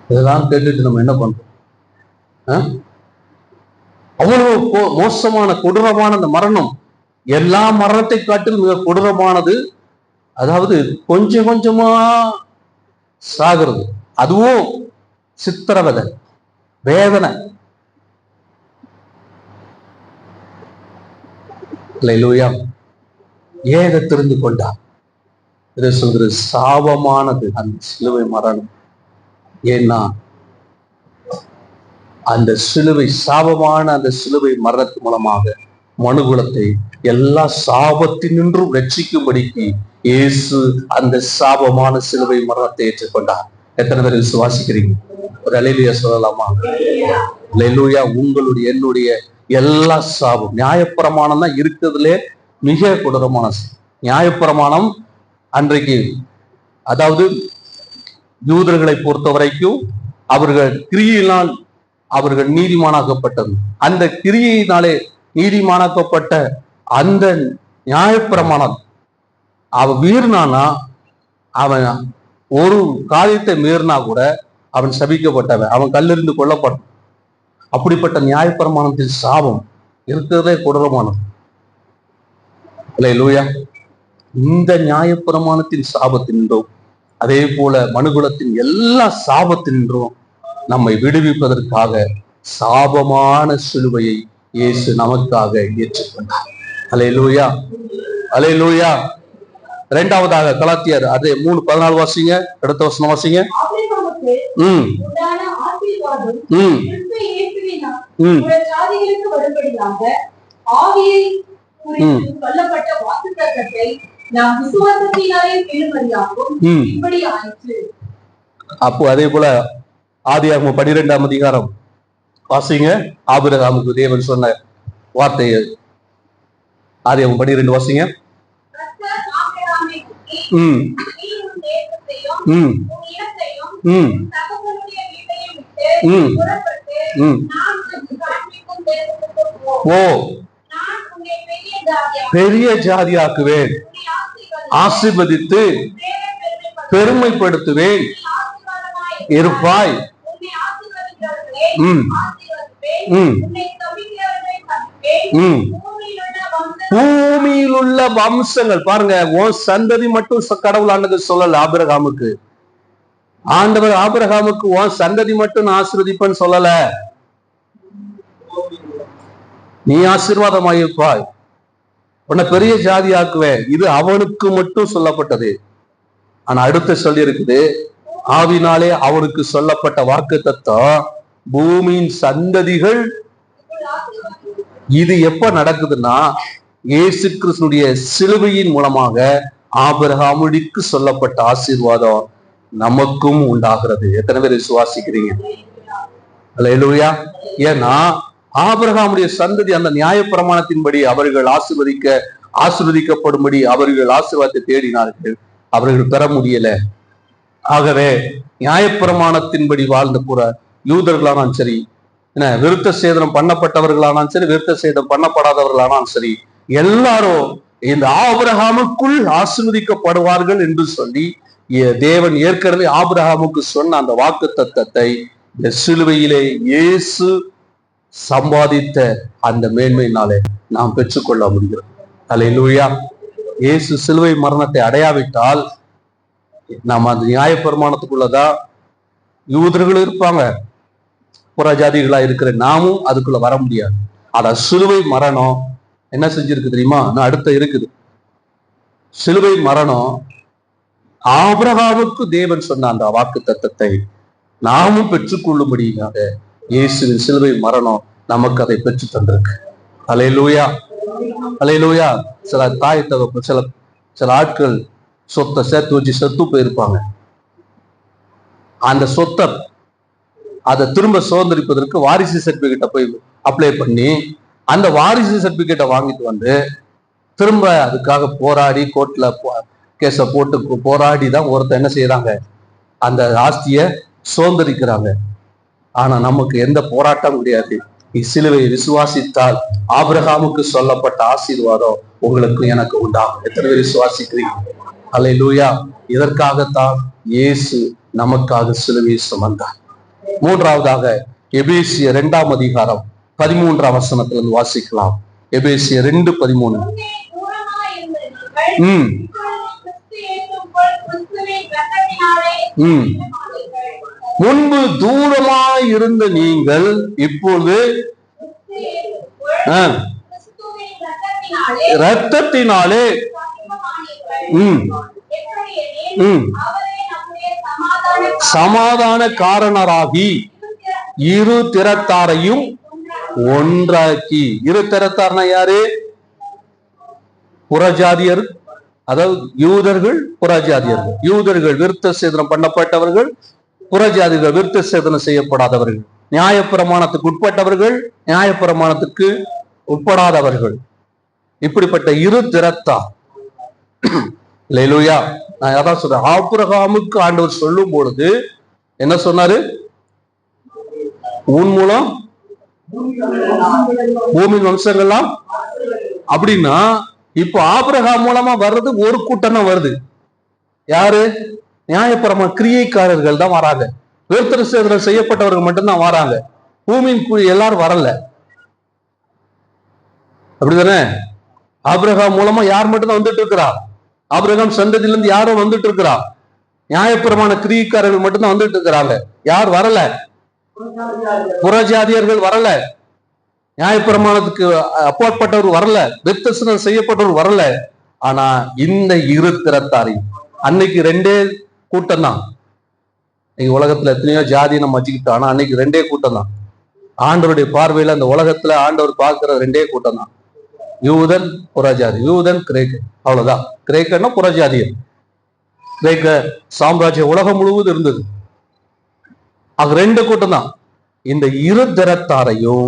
இதெல்லாம் கேட்டுட்டு நம்ம என்ன பண்றோம்? அவ்வளவு மோசமான கொடூரமான அந்த மரணம், எல்லா மரணத்தை காட்டிலும் மிக கொடூரமானது. அதாவது கொஞ்சம் கொஞ்சமா சாகிறது, அதுவும் சித்திரவதை, வேதனை. அல்லேலூயா. ஏன் இதை தெரிந்து கொண்டா? இதை சொல்கிறது சாபமானது அந்த சிலுவை மரணம். ஏன்னா அந்த சிலுவை சாபமான அந்த சிலுவை மரணத்தின் மூலமாக மனுகுலத்தை எல்லா சாபத்தினின்றும் ரட்சிக்கும்படிக்கு இயேசு அந்த சாபமான சிலுவை மரணத்தை ஏற்றுக்கொண்டார். எத்தனை பேர் விசுவாசிக்கிறீங்க? ஒரு அல்லேலூயா சொல்லலாமா? அல்லேலூயா. உங்களுடைய என்னுடைய எல்லா சாபம், நியாயப்பிரமாணம் தான் இருக்கிறதுலே மிக கொடூரமான நியாயப்பிரமாணம். அன்றைக்கு அதாவது யூதர்களை பொறுத்த வரைக்கும் அவர்கள் கிரியையினால் அவர்கள் நீதிமானாக்கப்பட்டது. அந்த கிரியையினாலே நீதிமானாக்கப்பட்ட அந்த நியாயப்பிரமாணம் அவன் மீறினானா, அவன் ஒரு காரியத்தை மீறினா கூட அவன் சபிக்கப்பட்டவன், அவன் கல்லெறிந்து கொல்லப்பட்டான். அப்படிப்பட்ட நியாயப்பிரமாணத்தின் சாபம் இருக்கிறதே கொடூரமானது. அல்லேலூயா. இந்த நியாயப்பிரமாணத்தின் சாபத்தினின்றும் அதே போல மனுகுலத்தின் எல்லா சாபத்தினின்றும் நம்மை விடுவிப்பதற்காக சாபமான சிலுவையை இயேசு நமக்காக ஏற்றுக்கொண்டார். அல்லேலூயா, அல்லேலூயா. இரண்டாவதாக கலாத்தியர் அதே 3:14 வாசிங்க. அடுத்த வசனம் வாசிங்க. அப்போ அதே போல ஆதியாகமம் 12ஆம் அதிகாரம் வாசிங்க. ஆபிரகாமுக்கு தேவன் சொன்ன வார்த்தையை ஆதியாகமம் 12 வாசிங்க. பெரிய ஜாதியாக்குவேன், ஆசீர்வதித்து பெருமைப்படுத்துவேன், இருப்பாய். பூமியில் உள்ள வம்சங்கள் பாருங்க, உன் சந்ததி மட்டும் கடவுள் ஆண்டது சொல்லல. ஆபிரகாமுக்கு ஆண்டவர் ஆபிரகாமுக்கு உன் சந்ததி மட்டும் ஆசீர்வதிப்பேன்னு சொல்லல, நீ ஆசீர்வாதமாயிருப்பாய், உன்னை பெரிய ஜாதி ஆக்குவேன். இது அவனுக்கு மட்டும் சொல்லப்பட்டது. ஆனா அடுத்து சொல்லி இருக்குது, ஆவினாலே அவனுக்கு சொல்லப்பட்ட வாக்குத்தத்தம் பூமியின் சந்ததிகள். இது எப்ப நடக்குதுன்னா, இயேசு கிறிஸ்துடைய சிலுவையின் மூலமாக ஆபிரகாமுக்கு சொல்லப்பட்ட ஆசீர்வாதம் நமக்கும் உண்டாகிறது. எத்தனை பேர் விசுவாசிக்கிறீங்க? அல்லேலூயா. ஏன்னா ஆபிரகாமுடைய சந்ததி அந்த நியாயப்பிரமாணத்தின்படி அவர்கள் ஆசீர்வதிக்கப்படும்படி அவர்கள் ஆசீர்வாதத்தை தேடினார்கள், அவர்கள் பெற முடியல. ஆகவே நியாயப்பிரமாணத்தின்படி வாழ்ந்த புற யூதர்களானாலும் சரி, விருத்த சேதனம் பண்ணப்பட்டவர்களானாலும் சரி, விருத்த சேதனம் பண்ணப்படாதவர்களானாலும் சரி, எல்லாரும் இந்த ஆபிரகாமுக்குள் ஆசீர்வதிக்கப்படுவார்கள் என்று சொல்லி தேவன் ஏற்கனவே ஆபிரகாமுக்கு சொன்ன அந்த வாக்கு தத்தத்தை இந்த சிலுவையிலே இயேசு சம்பாதித்த அந்த மேன்மையினாலே நாம் பெற்றுக்கொள்ள முடியும். அல்லேலூயா. இயேசு சிலுவை மரணத்தை அடையாவிட்டால் நாம் அந்த நியாயப்பிரமாணத்துக்குள்ளதான் யூதர்கள் இருப்பாங்க, புறஜாதிகளா இருக்கிற நாமும் அதுக்குள்ள வர முடியாது. ஆனா சிலுவை மரணம் என்ன செஞ்சிருக்கு தெரியுமா? அடுத்த இருக்குது. சிலுவை மரணம் ஆபிரகாமுக்கு தேவன் சொன்ன அந்த வாக்கு தத்தத்தை நாமும் பெற்றுக்கொள்ளும்படியாக இயேசுவின் சிலுவை மரணம் நமக்கு அதை பெற்று தந்திருக்கு. அல்லேலூயா, அல்லேலூயா. சில தாய் தகப்பு சில ஆட்கள் சொத்தை சேர்த்து வச்சு செத்து போயிருப்பாங்க. அந்த சொத்தை அதை திரும்ப சுதந்திரிப்பதற்கு வாரிசு சர்டிபிகேட்டை போய் அப்ளை பண்ணி அந்த வாரிசு சர்டிபிகேட்டை வாங்கிட்டு வந்து திரும்ப அதுக்காக போராடி கோர்ட்ல கேஸை போட்டு போராடி தான் ஒருத்தர் என்ன செய்யறாங்க, அந்த ஆஸ்தியை சுதந்திரிக்கிறாங்க. ஆனா நமக்கு எந்த போராட்டம் கிடையாது. இச்சிலுவையை விசுவாசித்தால் ஆபிரகாமுக்கு சொல்லப்பட்ட ஆசீர்வாதம் உங்களுக்கு எனக்கு உண்டாகும். எத்தனை பேர் விசுவாசிக்கிறீங்க? அல்லேலூயா. இதற்காகத்தான் இயேசு நமக்காக சிலுவையை சுமந்தார். மூன்றாவதாக எபேசியர் 2ஆம் அதிகாரம் 13ஆம் வசனத்திலிருந்து வாசிக்கலாம். எபேசியர் 2:13. முன்பு தூரமாய் இருந்த நீங்கள் இப்போது இரத்தத்தினாலே சமாதான காரணராகி இரு திறத்தாரையும் ஒன்றாக்கி. இரு திறத்தார்னா யாரு? புறஜாதியர், அதாவது யூதர்கள், புறஜாதியர்கள். யூதர்கள் விருத்த சேதனம் பண்ணப்பட்டவர்கள், புறஜாதிகள் விருத்த சேதனம் செய்யப்படாதவர்கள், நியாயப்பிரமாணத்துக்கு உட்பட்டவர்கள், நியாயப்பிரமாணத்துக்கு உட்படாதவர்கள். இப்படிப்பட்ட இரு திறத்தார். அல்லேலூயா. நான் அதான் சொல்றேன், ஆபிரகாமுக்கு ஆண்டவர் சொல்லும் பொழுது என்ன சொன்னாரு? உன் மூலம் பூமியின் வம்சங்கள்லாம். அப்படின்னா இப்போ ஆபிரகாம் மூலமா வர்றது ஒரு கூட்டம் தான் வருது. யாரு? நியாயப்பிரமாண கிரியைக்காரர்கள் தான் வராங்க. விருத்த சேதனம் செய்யப்பட்டவர்கள் மட்டும்தான் வராங்க. பூமியின் எல்லாரும் வரல. அப்படிதானே? ஆபிரகாம் மூலமா யார் மட்டும்தான் வந்துட்டு இருக்கிறா? ஆபிரகாம் சந்ததியிலிருந்து யாரும் வந்துட்டு இருக்கிறா? நியாயப்பிரமாண கிரியைக்காரர்கள் மட்டும்தான் வந்துட்டு இருக்கிறாங்க. யார் வரல? புறஜாதியர்கள் வரல. நியாயப்பிரமாணத்துக்கு அப்பாற்பட்டவர் வரல. விருத்த சேதனம் செய்யப்பட்டவர் வரல. ஆனா இந்த இரு திறத்தாரி அன்னைக்கு ரெண்டே கூட்டம் தான். உலகத்துல எத்தனையோ ஜாதி நம்ம வச்சுக்கிட்டோம். ஆனா அன்னைக்கு ரெண்டே கூட்டம் தான். ஆண்டவருடைய பார்வையில அந்த உலகத்துல ஆண்டவர் பார்க்கிற ரெண்டே கூட்டம் தான். யூதன், புறஜாதி. யூதன், கிரேக்க, அவ்வளவுதான். கிரேக்கன்னா புறஜாதியர். கிரேக்க சாம்ராஜ்யம் உலகம் முழுவதும் இருந்தது. அது ரெண்டு கூட்டம் தான். இந்த இரு திறத்தாரையும்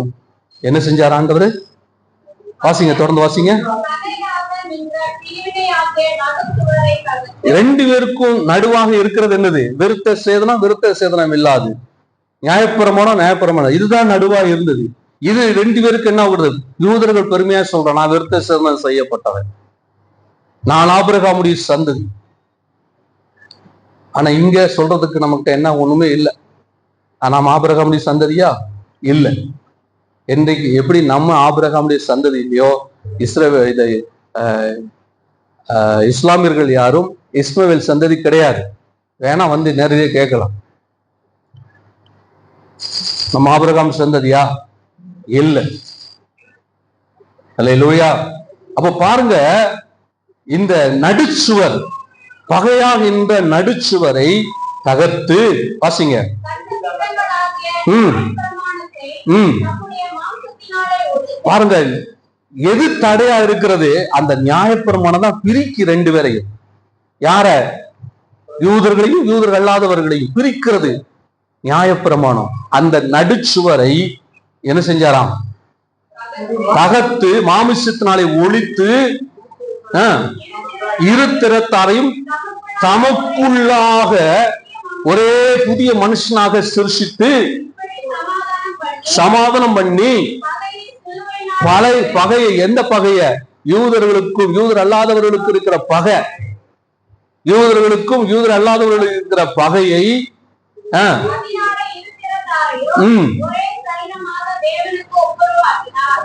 என்ன செஞ்சார் ஆண்டவர்? வாசிங்க, தொடர்ந்து வாசிங்க. ரெண்டு பேருக்கும் நடுவாக இருக்கிறது என்னது? விருத்த சேதனம், விருத்த சேதனம் இல்லாது. நியாயப்பிரமாணம், நியாயப்பிரமாணம். இதுதான் நடுவாக இருந்தது. இது ரெண்டு பேருக்கு என்ன ஆகுறது? யூதர்கள் பெருமையா சொல்றான், நான் விருத்த சேதனம் செய்யப்பட்டவன், நான் ஆபிரகாமுடைய சந்ததி. ஆனா இங்க சொல்றதுக்கு நமக்கு என்ன ஒண்ணுமே இல்லை. நாம் ஆபிரகாமுடைய சந்ததியா? இல்லை. இன்றைக்கு எப்படி நம்ம ஆபிரகாமுடைய சந்ததி இல்லையோ, இஸ்லாமியர்கள் யாரும் இஸ்மவேல் சந்ததி கிடையாது. வேணா வந்து நிறைய கேட்கலாம், நம்ம ஆபிரகாம் சந்ததியா? இல்லை. அல்லேலூயா. அப்ப பாருங்க, இந்த நடுச்சுவர், பகையாகின்ற நடுச்சுவரை தகர்த்து வாசிங்க. பாருங்க, எது தடையா இருக்கிறது? அந்த நியாயப்பிரமாணம் தான் பிரிக்கு ரெண்டு பேரையும். யார? யூதர்களையும் யூதர்கள் அல்லாதவர்களையும் பிரிக்கிறது நியாயப்பிரமாணம். அந்த நடுச்சுவரை என்ன செஞ்சாராம்? தகர்த்து மாமிசத்தினாலே ஒழித்து இரு திறத்தாரையும் தமக்குள்ளாக ஒரே புதிய மனுஷனாக சிருஷித்து சமாதானம் பண்ணி பகையை, எந்த பகைய? யூதர்களுக்கும் யூதர் அல்லாதவர்களுக்கு இருக்கிற பகை, யூதர்களுக்கும் யூதர் அல்லாதவர்களுக்கு இருக்கிற பகையை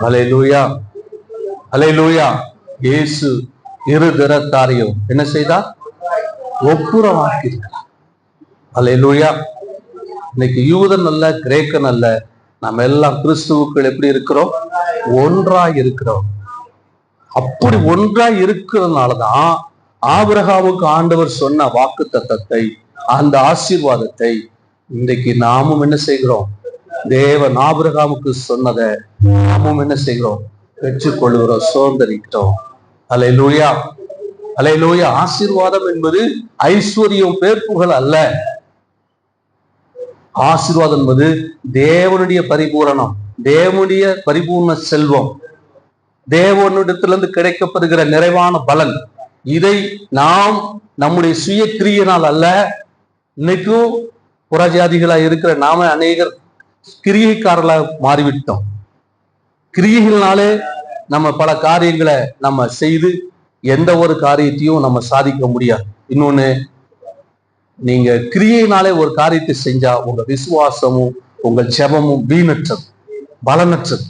அல்லேலூயா அல்லேலூயா. இயேசு இரு திறத்தாரையும் என்ன செய்தார்? ஒப்புரவாக்கினார். அல்லேலூயா. இன்னைக்கு யூதன் அல்ல, கிரேக்கன் அல்ல, நம்ம எல்லாம் கிறிஸ்துவுக்குள் எப்படி இருக்கிறோம்? ஒன்றாய் இருக்கிறோம். அப்படி ஒன்றாய் இருக்கிறதுனாலதான் ஆபிரகாமுக்கு ஆண்டவர் சொன்ன வாக்கு தத்தத்தை, அந்த ஆசீர்வாதத்தை இன்றைக்கு நாமும் என்ன செய்கிறோம்? தேவன் ஆபிரகாமுக்கு சொன்னதை நாமும் என்ன செய்கிறோம்? பெற்றுக்கொள்கிறோம், சுதந்திரிக்கிறோம். அல்லேலூயா அல்லேலூயா. ஆசீர்வாதம் என்பது ஐஸ்வர்யம், பேர்ப்புகள் அல்ல. ஆசீர்வாதம் என்பது தேவனுடைய பரிபூரணம், தேவனுடைய பரிபூர்ண செல்வம், தேவனிடத்திலிருந்து கிடைக்கப்படுகிற நிறைவான பலன். இதை நாம் நம்முடைய சுய கிரியையினால் அல்ல. இன்னைக்கும் புறஜாதிகளா இருக்கிற நாம அநேகர் கிரியைக்காரர்களாக மாறிவிட்டோம். கிரியைகள்னாலே நம்ம பல காரியங்களை நம்ம செய்து எந்த ஒரு காரியத்தையும் நம்ம சாதிக்க முடியாது. இன்னொன்னு, நீங்க கிரியையினாலே ஒரு காரியத்தை செஞ்சா உங்க விசுவாசமும் உங்கள் ஜெபமும் வீணற்றது, பலனற்றது.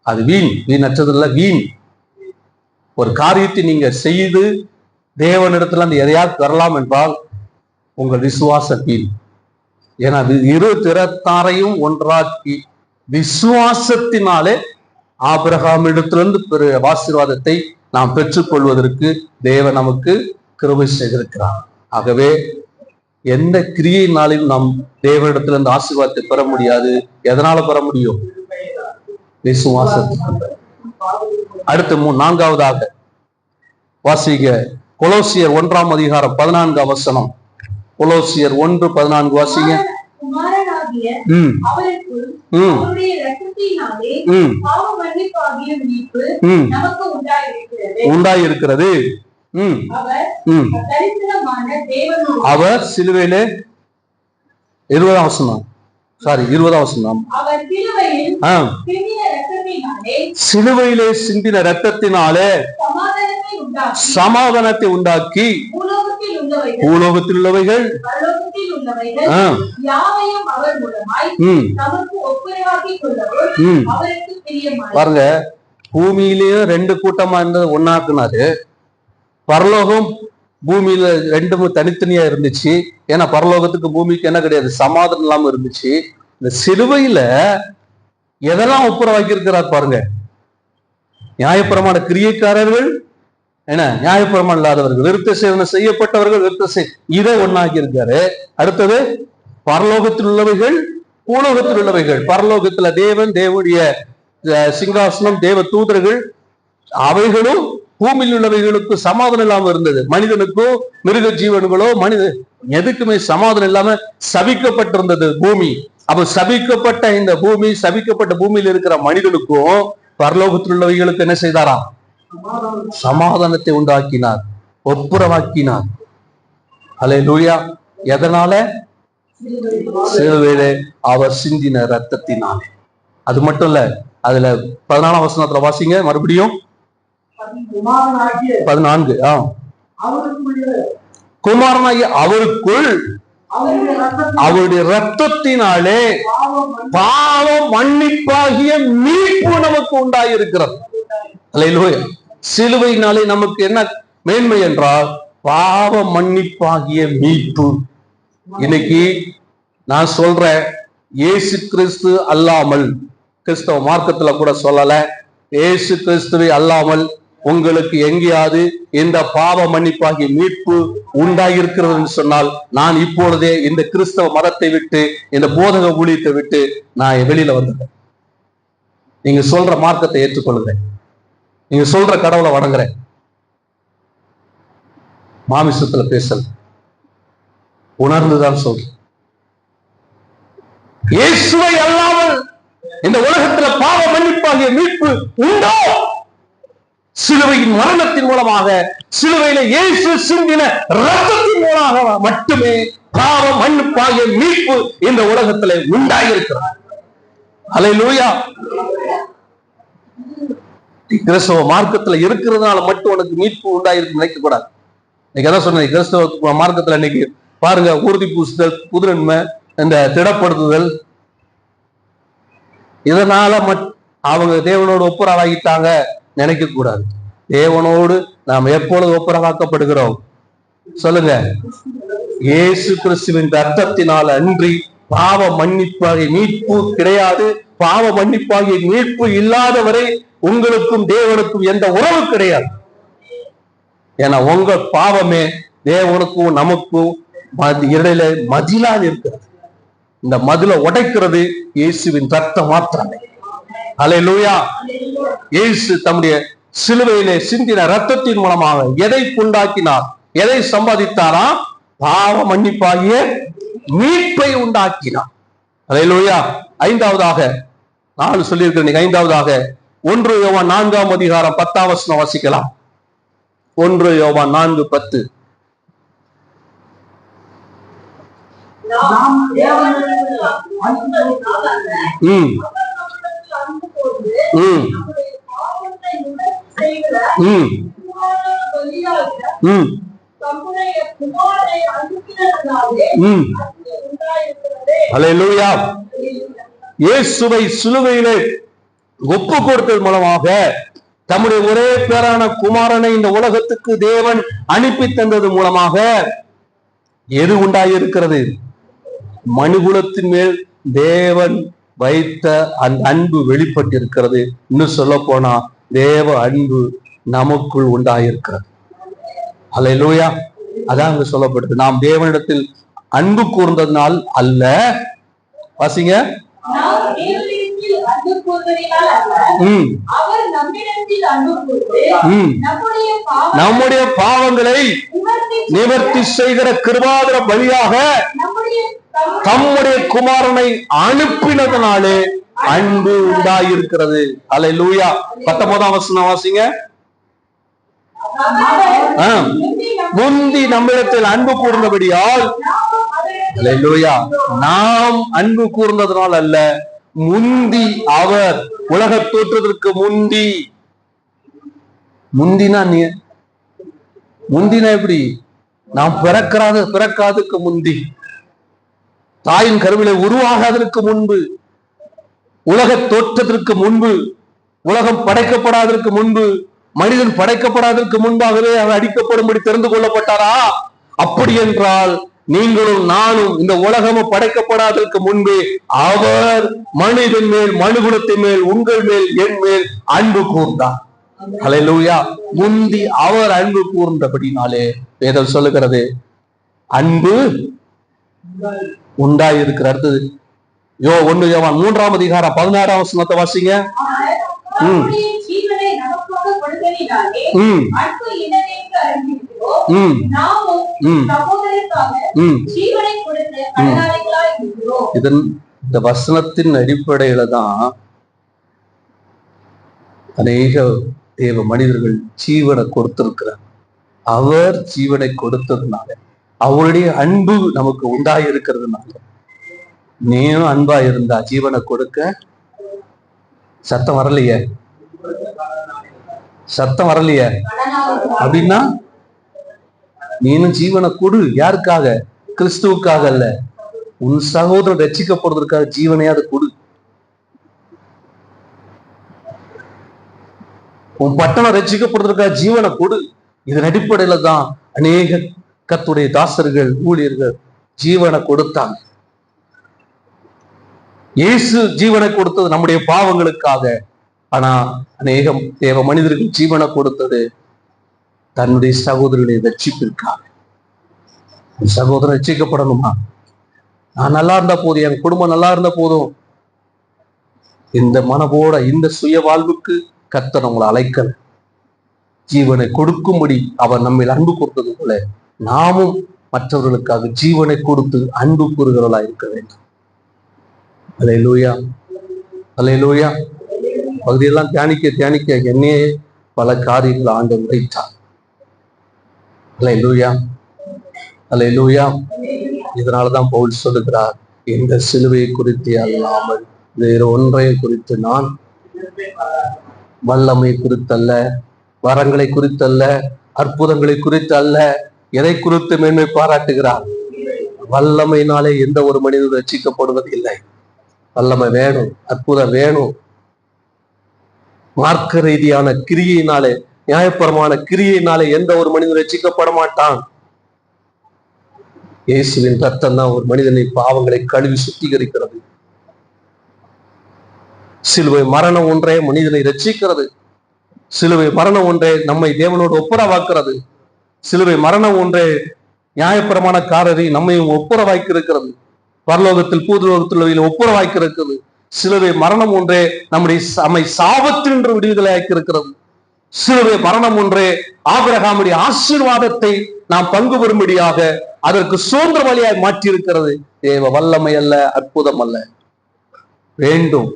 அது வீணற்றது இல்ல, வீண். ஒரு காரியத்தை நீங்க செய்து தேவனிடத்துல அந்த எதையாவது பெறலாம் என்றால் உங்கள் விசுவாச வீண். ஏன்னா இரு திறத்தாரையும் ஒன்றாக்கி விசுவாசத்தினாலே ஆபிரகாமிடத்திலிருந்து பெரிய ஆசீர்வாதத்தை நாம் பெற்றுக்கொள்வதற்கு தேவன் நமக்கு கிருபை செய்திருக்கிறார். ஆகவே எந்த கிரியையினாலும் நாம் தேவனிடத்திலிருந்து ஆசீர்வாதத்தை பெற முடியாது. எதனால பெற முடியும்? விசுவாசத்துக்கு. அடுத்து நான்காவதாக வாசிக்க கொலோசியர் 1:14 கொலோசியர் 1:14 வாசிங்க. உண்டாயிருக்கிறது. அவர் சிலுவையிலே 20 சிலுவையிலே சிந்தின இரத்தத்தினாலே சமாதானத்தை உண்டாக்கி பூலோகத்தில் உள்ளவைகள் பாருங்க, பூமியிலேயும் ரெண்டு கூட்டமா இருந்தது ஒன்னாக்குனாரு. பரலோகம் பூமியில ரெண்டும் தனித்தனியா இருந்துச்சு. ஏன்னா பரலோகத்துக்கு பூமிக்கு என்ன கிடையாது, சமாதானம் இல்லாம இருந்துச்சு. இந்த சிலுவையில எதெல்லாம் ஒப்புரவாக்கி இருக்கிறார் பாருங்க. நியாயப்பிரமாண கிரியைக்காரர்கள், என்ன நியாயப்பிரமாணம் இல்லாதவர்கள், விருத்த சேவனை செய்யப்பட்டவர்கள், இதை ஒன்னாக்கி இருக்காரு. அடுத்தது பரலோகத்தில் உள்ளவைகள், பூலோகத்தில் உள்ளவைகள். பரலோகத்துல தேவன், தேவனுடைய சிங்காசனம், தேவ தூதர்கள், அவைகளும் பூமியில் உள்ளவைகளுக்கு சமாதானம் இல்லாம இருந்தது. மனிதனுக்கோ மிருக ஜீவன்களோ எதுக்குமே சமாதானம் இல்லாம சபிக்கப்பட்டிருந்தது பூமி. அப்ப சபிக்கப்பட்ட இந்த பூமி, சபிக்கப்பட்ட பூமியில் இருக்கிற மனிதனுக்கும் பரலோகத்தில் உள்ளவைகளுக்கு என்ன செய்தாராம்? சமாதானத்தை உண்டாக்கினார், ஒப்புரவாக்கினார். அல்லேலூயா. எதனால? சிலுவையிலே அவர் சிந்தின ரத்தத்தினாலே. அது மட்டும் இல்ல, அதுல 14 வாசிங்க மறுபடியும். 14 குமாரனாகிய அவருக்குள் அவருடைய ரத்தத்தினாலே பாவம் மன்னிப்பாகிய மீட்பு நமக்கு உண்டாயிருக்கிறது. அல்லேலூயா. சிலுவையினாலே நமக்கு என்ன மேன்மை என்றால் பாவ மன்னிப்பாகிய மீட்பு. இன்னைக்கு நான் சொல்றேன், இயேசு கிறிஸ்து அல்லாமல், கிறிஸ்தவ மார்க்கத்துல கூட சொல்லல, இயேசு கிறிஸ்துவை அல்லாமல் உங்களுக்கு எங்கேயாவது இந்த பாவ மன்னிப்பாகிய மீட்பு உண்டாயிருக்கிறது என்று சொன்னால், நான் இப்பொழுதே இந்த கிறிஸ்தவ மதத்தை விட்டு, இந்த போதக ஊழியத்தை விட்டு நான் வெளியில வந்துட்டேன். நீங்க சொல்ற மார்க்கத்தை ஏற்றுக்கொள்ளுங்க. நீங்க சொல்ற கடவுளை வணங்குறேன். மாமிசத்துல பேசல், உணர்ந்துதான் சொல்றேன். இயேசுவை அல்லாமல் இந்த உலகத்துல பாவ மன்னிப்பாகிய மீட்பு உண்டோ? சிலுவையின் மரணத்தின் மூலமாக, சிலுவையில இயேசு சிந்தின ரத்தத்தின் மூலமாக மட்டுமே பாவ மன்னிப்பாகிய மீட்பு இந்த உலகத்துல உண்டாயிருக்கிறது. அல்லேலூயா. கிறிஸ்தவ மார்க்கத்துல இருக்கிறதுனால மட்டும் உனக்கு மீட்பு உண்டாயிருக்கு நினைக்க கூடாது. இன்னைக்கு எதாவது சொன்னேன், கிறிஸ்தவ மார்க்கத்துல இன்னைக்கு பாருங்க, உறுதி பூசுதல், புதுநன்மை, இந்த திடப்படுத்துதல், இதனால அவங்க தேவனோடு ஒப்புரவாகிட்டாங்க நினைக்க கூடாது. தேவனோடு நாம் எப்பொழுது ஒப்புரவாக்கப்படுகிறோம் சொல்லுங்க? இயேசு கிறிஸ்துவின் ரத்தத்தினால் அன்றி பாவ மன்னிப்பாகிய மீட்பு கிடையாது. பாவ மன்னிப்பாகிய மீட்பு இல்லாதவரை உங்களுக்கும் தேவனுக்கும் எந்த உறவு கிடையாது. ஏன்னா உங்க பாவமே தேவனுக்கும் நமக்கும் இடையில மதிலாக இருக்கிறது. இந்த மதிலை உடைக்கிறது இயேசுவின் ரத்தம் மாத்திரமே. அல்லேலூயா. இயேசு தம்முடைய சிலுவையிலே சிந்தின ரத்தத்தின் மூலமாக எதை உண்டாக்கினார்? எதை சம்பாதித்தாரா? பாவ மன்னிப்பாகிய மீட்பை உண்டாக்கினார். அல்லேலூயா. ஐந்தாவதாக, நான் சொல்லியிருக்கிறேன், ஐந்தாவதாக 1 யோவான் 4ஆம் அதிகாரம் 10ஆம் வசனம் வாசிக்கலாம். 1 யோவான் 4:10. அல்லேலூயா. இயேசுவை சிலுவையிலே ஒப்பு கொடுத்தது மூலமாக தம்முடைய ஒரே பேரான குமாரனை இந்த உலகத்துக்கு தேவன் அனுப்பி தந்தது மூலமாக எது உண்டாயிருக்கிறது? மனுகுலத்தின் மேல் தேவன் வைத்த அந்த அன்பு வெளிப்பட்டிருக்கிறது. இன்னும் சொல்ல போனா தேவ அன்பு நமக்குள் உண்டாயிருக்கிறது. அல்லேலூயா. அதான் அங்க சொல்லப்படுது. நாம் தேவனிடத்தில் அன்பு கூர்ந்ததனால் அல்ல, வாசிங்க, நம்முடைய பாவங்களை நிவர்த்தி செய்கிற கிருபாதர பலியாக தம்முடைய குமாரனை அனுப்பினதனாலே அன்பு உண்டாயிருக்கிறது. அல்லேலூயா. 19ஆம் வசனம் வாசிங்க. முந்தி நம்மிடத்தில் அன்பு கூர்ந்தபடியால், அல்லேலூயா, நாம் அன்பு கூர்ந்ததனால் அல்ல, முந்தி அவர் உலக தோற்றத்திற்கு முந்தி. முந்தினா நீ முந்தினா எப்படி? நாம் பிறக்காததுக்கு முந்தி, தாயின் கருவிலை உருவாகாததற்கு முன்பு, உலக தோற்றத்திற்கு முன்பு, உலகம் படைக்கப்படாததற்கு முன்பு, மனிதன் படைக்கப்படாததற்கு முன்பாகவே அவர் அடிக்கப்படும்படி தெரிந்து கொள்ளப்பட்டாரா? அப்படி என்றால் நீங்களும் நானும் இந்த உலகமும் படைக்கப்படாததற்கு முன்பே அவர் மனிதன் மேல், மனுகுலத்தின் மேல், உங்கள் மேல், என் மேல் அன்பு கூர்ந்தார். அல்லேலூயா. முந்தி அவர் அன்பு கூர்ந்தபடினாலே வேதம் சொல்லுகிறது அன்பு உண்டாயிருக்கிற. அடுத்தது 1 யோவான் 3ஆம் அதிகாரம் 16ஆம் வசனத்தை வாசிங்க. இந்த வசனத்தின் அடிப்படையில தான் அநேக தேவ மனிதர்கள் ஜீவனை கொடுத்திருக்கிறார். அவர் ஜீவனை கொடுத்ததுனால, அவருடைய அன்பு நமக்கு உண்டாயிருக்கிறதுனால, நீயும் அன்பா இருந்தா ஜீவனை கொடுக்க சத்தம் வரலையே, சத்தம் வரலையே அப்படின்னா நீனும் ஜீவனை கொடு. யாருக்காக? கிறிஸ்துவுக்காக அல்ல, உன் சகோதரன் ரட்சிக்கப்படுவதற்காக ஜீவனையாவது கொடு. உன் பட்டணம் ரட்சிக்கப்படுவதற்காக ஜீவனை கொடு. இதன் அடிப்படையில தான் அநேக கர்த்தருடைய தாசர்கள், ஊழியர்கள் ஜீவனை கொடுத்தாங்க. இயேசு ஜீவனை கொடுத்தது நம்முடைய பாவங்களுக்காக. ஆனா அநேகம் தேவ மனிதர்கள் ஜீவனை கொடுத்தது தன்னுடைய சகோதரனுடைய ரட்சிப்பிற்காக. சகோதரன் ரட்சிக்கப்படணுமா? நான் நல்லா இருந்தா போதும், என் குடும்பம் நல்லா இருந்தா போதும், இந்த மனபோட இந்த சுய வாழ்வுக்கு கர்த்தர் உங்களை அழைக்கல. ஜீவனை கொடுக்கும்படி அவர் நம்மில் அன்பு கூர்ந்தது போல நாமும் மற்றவர்களுக்காக ஜீவனை கொடுத்து அன்பு கூறுகிறவர்களா இருக்க வேண்டும். அல்லேலூயா, அல்லேலூயா. பகுதியெல்லாம் தியானிக்க என்னையே பல காரியங்கள் ஆண்டவர் உரைத்தார். அல்லேலூயா, அல்லேலூயா. இதனாலதான் பவுல் சொல்லுகிறார், இந்த சிலுவையை குறித்து அல்லாமல் வேறு ஒன்றையும் குறித்து நான் வல்லமை குறித்தல்ல, வரங்களை குறித்தல்ல, அற்புதங்களை குறித்து அல்ல, எதை குறித்து மேன்மை பாராட்டுகிறார்? வல்லமையினாலே எந்த ஒரு மனிதனும் ரட்சிக்கப்படுவது இல்லை. வல்லமை வேணும், அற்புதம் வேணும். மார்க்க ரீதியான கிரியையினாலே, நியாயபரமான கிரியையினாலே எந்த ஒரு மனிதனும் ரட்சிக்கப்பட மாட்டான். இயேசுவின் ரத்தம் தான் ஒரு மனிதனை பாவங்களை கழுவி சுத்திகரிக்கிறது. சிலுவை மரணம் ஒன்றே மனிதனை ரட்சிக்கிறது. சிலுவை மரணம் ஒன்றே நம்மை தேவனோடு ஒப்புரவாக்குறது. சிலுவை மரணம் ஒன்றே நியாயப்பிரமாணக்காரரை நம்மையும் ஒப்புரவாக்கி இருக்கிறது. பரலோகத்தில் பூர்லோகத்தில் ஒப்புரவாக்கி இருக்கிறது. சிலுவை மரணம் ஒன்றே நம்மை சாபத்தின்று விடுதலையாக்கி இருக்கிறது. சிலுவை மரணம் ஒன்றே ஆபிரகாமுடைய ஆசீர்வாதத்தை நாம் பங்கு பெறும்படியாக அதற்கு சுதந்திர வழியாய் மாற்றி இருக்கிறது. தேவ வல்லமை அல்ல, அற்புதம் அல்ல, வேண்டும்.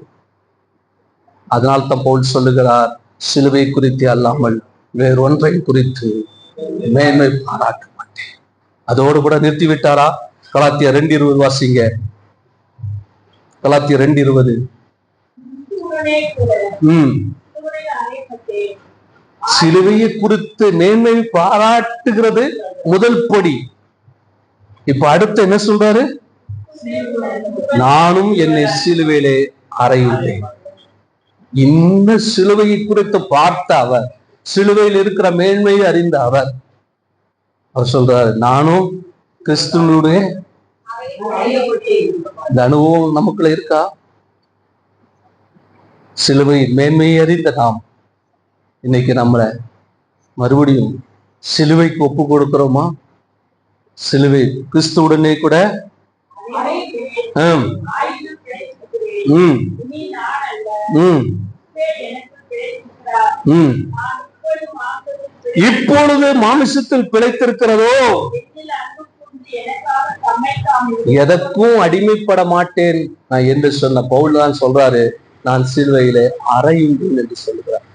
அதனால் தான் பவுல் சொல்லுகிறார், சிலுவை குறித்து அல்லாமல் வேறொன்றை குறித்து மேன்மை பாராட்ட மாட்டேன். அதோடு கூட நிறுத்தி விட்டாரா? கலாத்தியர் 2:20 வாசிங்க. கலாத்தியர் 2:20. சிலுவையை குறித்து மேன்மை பாராட்டுகிறது முதல் படி. இப்ப அடுத்து என்ன சொல்றாரு? நானும் என்னை சிலுவையிலே அறையுள்ளேன். இந்த சிலுவையை குறித்து பார்த்த அவர், சிலுவையில் இருக்கிற மேன்மையை அறிந்த அவர் சொல்றாரு, நானும் கிறிஸ்துவனுடைய. இந்த அனுபவம் நமக்குள்ள இருக்கா? சிலுவையின் மேன்மையை அறிந்த நாம் இன்னைக்கு நம்மள மறுபடியும் சிலுவைக்கு ஒப்பு கொடுக்கிறோமா? சிலுவை கிறிஸ்துவுடனே கூட இப்பொழுது மாமிசத்தில் பிழைத்திருக்கிறதோ எதற்கும் அடிமைப்பட மாட்டேன் நான் என்று சொன்ன பவுல் தான் சொல்றாரு, நான் சிலுவையிலே அறையுண்டேன் என்று சொல்கிறார்.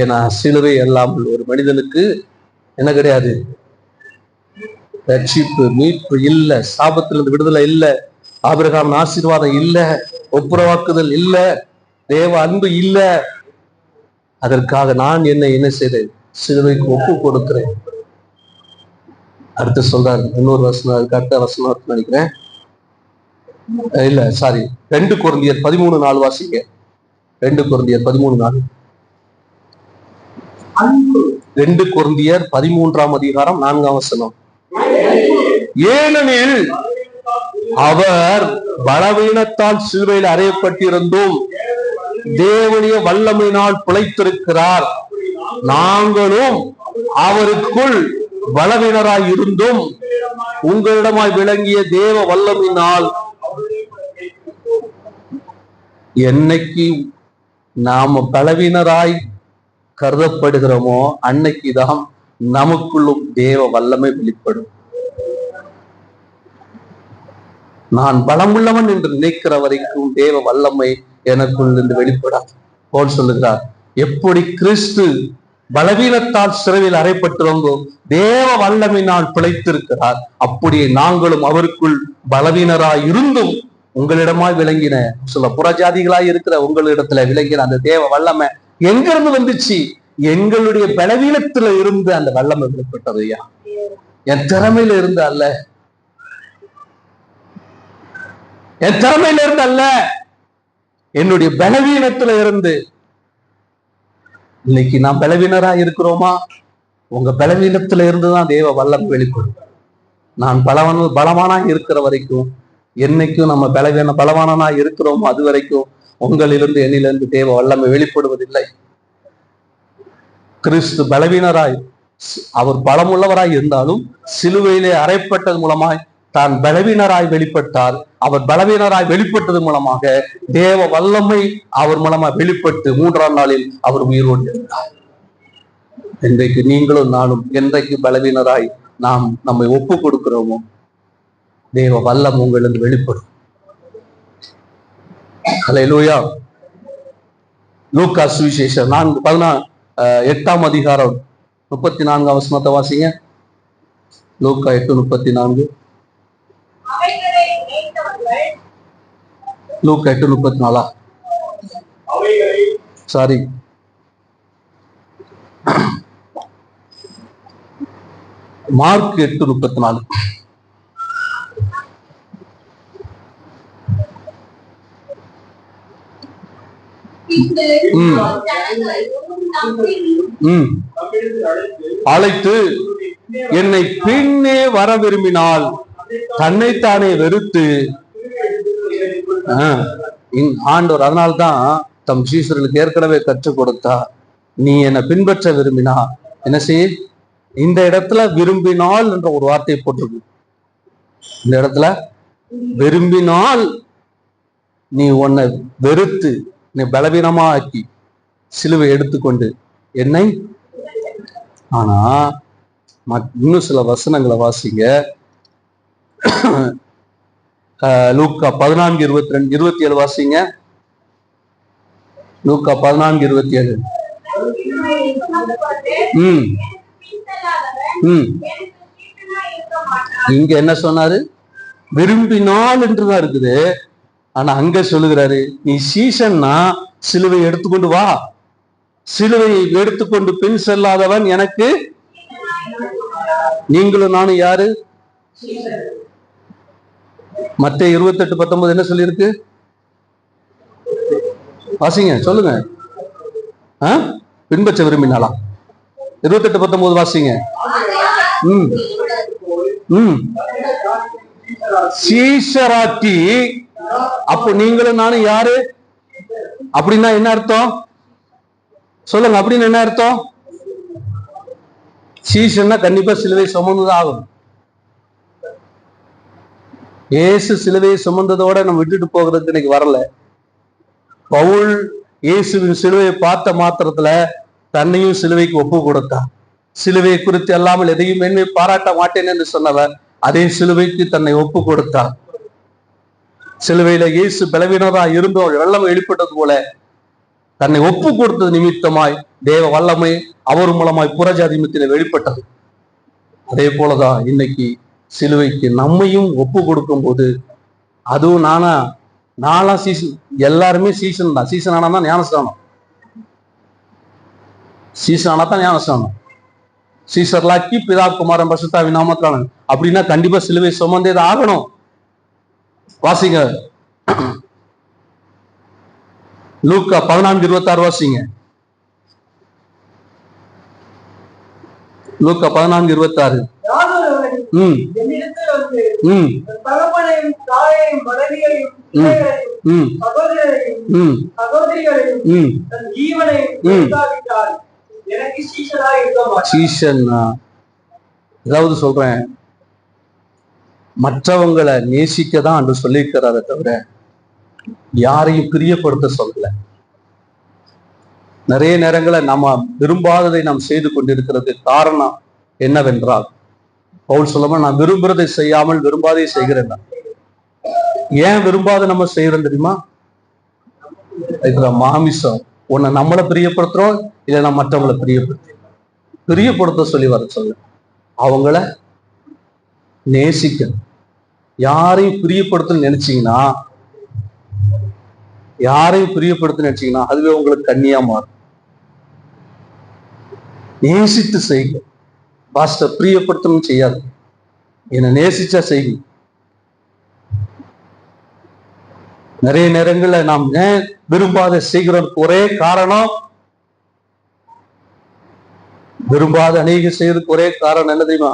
ஏன்னா சிலுவை அல்லாமல் ஒரு மனிதனுக்கு என்ன கிடையாது? ரட்சிப்பு, மீட்பு இல்ல, சாபத்திலிருந்து விடுதலை இல்ல, ஆபிரகாம் ஆசீர்வாதம் இல்ல, ஒப்புரவாக்குதல் இல்ல, தேவ அன்பு இல்ல. அதற்காக நான் என்ன செய்தேன்? சிலுவைக்கு ஒப்பு கொடுக்கிறேன். அடுத்து சொல்றாரு இன்னொரு வசனம், அதுக்கு அடுத்த வசனம் நினைக்கிறேன், இல்ல சாரி, 2 கொரிந்தியர் 13:4 வாசிங்க. 2 கொரிந்தியர் 13:4. 2 கொரிந்தியர் 13ஆம் அதிகாரம் 4ஆம் வசனம். ஏனெனில் அவர் பலவீனத்தால் சிலுவையில் அறையப்பட்டிருந்தும் தேவனுடைய வல்லமையினால் பிழைத்திருக்கிறார். நாங்களும் அவருக்குள் பலவீனராய் இருந்தும் உங்களிடமாய் விளங்கிய தேவ வல்லமையினால். என்னைக்கு நாம பலவீனராய் கருதப்படுகிறோமோ அன்னைக்குதான் நமக்குள்ளும் தேவ வல்லமை வெளிப்படும். நான் பலமுள்ளவன் என்று நினைக்கிற வரைக்கும் தேவ வல்லமை எனக்குள் இருந்து வெளிப்படாது. போல் சொல்லுகிறார், எப்படி கிறிஸ்து பலவீனத்தால் சிறையில் அறையப்பட்டிருந்தோம் தேவ வல்லமையினால் பிழைத்திருக்கிறார், அப்படியே நாங்களும் அவருக்குள் பலவீனராய் இருந்தும் உங்களிடமாய் விளங்கின, சில புறஜாதிகளாய் இருக்கிற உங்களிடத்துல விளங்கின அந்த தேவ வல்லமை எங்கிருந்து வந்துச்சு? எங்களுடைய பலவீனத்துல இருந்து அந்த வல்லமை வெளிப்பட்டது. ஐயா, என் திறமையில இருந்து அல்ல, என் திறமையில இருந்து அல்ல, என்னுடைய பலவீனத்துல இருந்து. இன்னைக்கு நாம் பலவீனரா இருக்கிறோமா? உங்க பலவீனத்துல இருந்துதான் தேவ வல்லமை வெளிப்படும். நான் பலவானா இருக்கிற வரைக்கும், என்னைக்கும் நம்ம பலவானா இருக்கிறோமோ அது வரைக்கும் உங்களிலிருந்து என்னிலிருந்து தேவ வல்லமை வெளிப்படுவதில்லை. கிறிஸ்து பலவீனராய், அவர் பலமுள்ளவராய் இருந்தாலும் சிலுவையிலே அறையப்பட்டது மூலமாய் தான் பலவீனராய் வெளிப்பட்டார். அவர் பலவீனராய் வெளிப்பட்டது மூலமாக தேவ வல்லமை அவர் மூலமா வெளிப்பட்டு 3ஆம் நாளில் அவர் உயிரோடு இருந்தார். இன்றைக்கு நீங்களும் நானும் என்றைக்கு பலவீனராய் நாம் நம்மை ஒப்பு கொடுக்கிறோமோ தேவ வல்லம் உங்களிருந்து வெளிப்படும். அல்லேலூயா. லூக்கா சுவிசேஷம் 8ஆம் அதிகாரம் 34ஆம் வசனத்தை வாசிங்க. லூக்கா 8:34. லூக்கா 8:34. Sorry, mark 8:34. அழைத்து என்னை பின்னே வர விரும்பினால் தன்னைத்தானே வெறுத்து ஆண்டவர் அதனால்தான் தம் சீசர்களுக்கு ஏற்கனவே கற்றுக் கொடுத்தா, நீ என்னை பின்பற்ற விரும்பினா என்ன செய்ய. இந்த இடத்துல விரும்பினால் என்ற ஒரு வார்த்தையை போட்டிருக்கு. இந்த இடத்துல விரும்பினால் நீ உன்னை வெறுத்து நீ பலவீனமா ஆக்கி சிலுவை எடுத்துக்கொண்டு என்னை. ஆனா இன்னும் சில வசனங்களை வாசிங்க. லூக்கா 14:22-27 வாசிங்க. லூக்கா 14:27. இங்க என்ன சொன்னாரு? விரும்பினால் என்றுதான் இருக்குது. ஆனா அங்க சொல்லுகிறாரு, நீ சீசன்னா சிலுவை எடுத்துக்கொண்டு வா, சிலுவை எடுத்துக்கொண்டு பின் செல்லாதவன் எனக்கு. நீங்களும் நானும் யாரு? மத்தேயு 28:19 என்ன சொல்லியிருக்கு? வாசிங்க, சொல்லுங்க. பின்பற்ற விரும்பினாலாம் 28:19 வாசிங்க. சீஷராக்கி. அப்போ நீங்களும் நானும் யாரு? அப்படின்னா என்ன அர்த்தம் சொல்லுங்க? அப்படின்னு என்ன அர்த்தம்? சீஷன்னா கண்டிப்பா சிலுவை சுமந்துதான் ஆகும். இயேசு சிலுவையை சுமந்ததோட நம்ம விட்டுட்டு போகிறதுக்கு இன்னைக்கு வரல. பவுல் இயேசுவின் சிலுவையை பார்த்த மாத்திரத்துல தன்னையும் சிலுவைக்கு ஒப்பு கொடுத்தான். சிலுவை குறித்து அல்லாமல் எதையும் மேன்மை பாராட்ட மாட்டேன் என்று சொன்னவர் அதே சிலுவைக்கு தன்னை ஒப்பு கொடுத்தார். சிலுவையில இயேசு பலவீனரா இருந்தோம் வெள்ளம் வெளிப்பட்டது போல தன்னை ஒப்பு கொடுத்தது நிமித்தமாய் தேவ வல்லமை அவர் மூலமாய் புறஜாதி மத்தியில வெளிப்பட்டது. அதே போலதான் இன்னைக்கு சிலுவைக்கு நம்மையும் ஒப்பு கொடுக்கும் போது, அதுவும் நானா சீசன், எல்லாருமே சீசன் தான். சீசன் ஆனா தான் ஞானஸ்தானம், சீசன் ஆனா தான் ஞானஸ்தானம். சீசர்லாக்கி பிதா குமாரன் பரிசுத்தாவின் நாமத்தினால அப்படின்னா கண்டிப்பா சிலுவை சுமந்தே தான் ஆகணும். வாசிங்க லூக்கா 14:26 வாசிங்க. லூக்கா 14:26. ஏதாவது சொல்றேன், மற்றவங்களை நேசிக்கதான் என்று சொல்லியிருக்கிறாரே தவிர யாரையும் பிரியப்படுத்த சொல்லல. நிறைய நேரங்களை நம்ம விரும்பாததை நாம் செய்து கொண்டிருக்கிறது காரணம் என்னவென்றால், பவுல் சொல்லாம நான் விரும்புறதை செய்யாமல் விரும்பாதே செய்கிறேன். ஏன் விரும்பாத நம்ம செய்யறோம் தெரியுமா? மாமிசம் உன்னை நம்மளை பிரியப்படுத்துறோம், இல்லைன்னா மற்றவங்களை பிரியப்படுத்த சொல்லி வர சொல்ல. அவங்கள நேசிக்கணும். யாரையும் பிரியப்படுத்தணும்னு நினைச்சீங்கன்னா அதுவே உங்களுக்கு கண்ணியா மாறும். நேசித்து செய்யுங்க. பாஸ்டர் பிரியப்படுத்தணும் செய்யாது, என்னை நேசிச்சா செய்யுங்க. நிறைய நேரங்கள்ல நாம் ஏன் விரும்பாத செய்கிறதுக்கு ஒரே காரணம், விரும்பாத அநேக செய்யறதுக்கு ஒரே காரணம் என்ன தெரியுமா?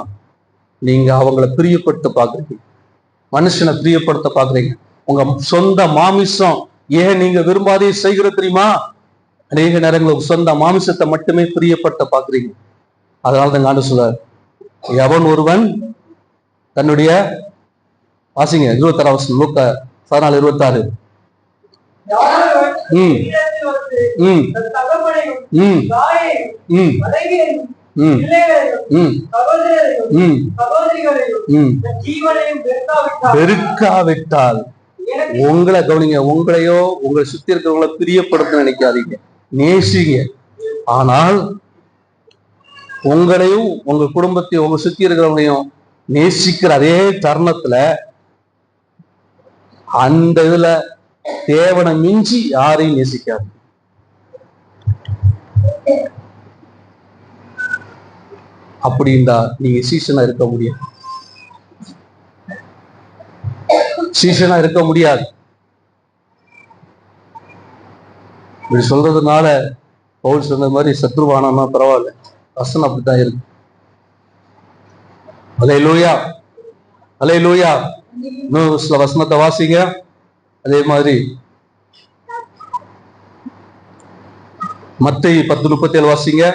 நீங்க அவங்களை பிரியப்படுத்த பாக்குறீங்க, மனுஷனை பிரியப்படுத்த பாக்குறீங்க. உங்க சொந்த மாமிசம் ஏன் நீங்க விரும்பாதே செய்கிற தெரியுமா? அநேக நேரங்கள் சொந்த மாமிசத்தை மட்டுமே பிரியப்படுத்த பாக்குறீங்க. அதனாலதான் ஆண்டு சொல்ல, எவன் ஒருவன் தன்னுடைய வாசிங்க 26 லூக்கா 14:26. வெறுக்காவிட்டால் உங்களை கவனிங்க, உங்களையோ உங்களை சுத்தி இருக்கிறவங்களை பிரியப்படுத்த நினைக்காதீங்க, நேசிங்க. ஆனால் உங்களையும் உங்க குடும்பத்தையும் உங்க சுத்தி இருக்கிறவங்களையும் நேசிக்கிற அதே தருணத்துல அந்த இதுல தேவனை மிஞ்சி யாரையும் நேசிக்காது. அப்படின்னா நீங்க சீசனா இருக்க முடியாது, சீசனா இருக்க முடியாது. இப்படி சொல்றதுனால பவுல் சொன்ன மாதிரி சத்ருவானா பரவாயில்ல, வசனம் அப்படித்தான் இருக்கு. அல்லேலூயா, அல்லேலூயா. இன்னும் சில வசனத்தை வாசிங்க. அதே மாதிரி மத்தேயு 10:37 வாசிங்க.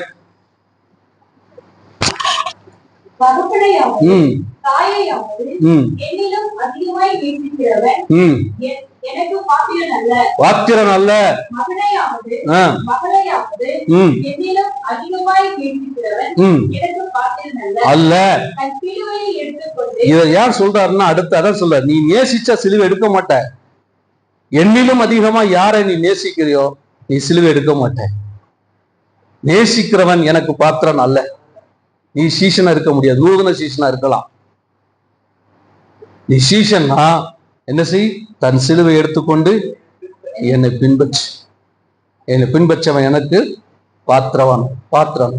பாத்திரன் அல்ல, அல்ல. இதை யார் சொல்றாருன்னா அடுத்து அதான் சொல்ற, நீ நேசிச்சா சிலுவை எடுக்க மாட்ட. என்னிலும் அதிகமா யாரை நீ நேசிக்கிறியோ நீ சிலுவை எடுக்க மாட்ட. நேசிக்கிறவன் எனக்கு பாத்திரன் அல்ல. நீ சீசனா இருக்க முடியாது, நூதன சீசனா இருக்கலாம். நீ சீசன்னா என்ன செய், தன் சிலுவை எடுத்துக்கொண்டு என்னை பின்பற்று. என்னை பின்பற்றவன் எனக்கு பாத்திரவான், பாத்திரம்.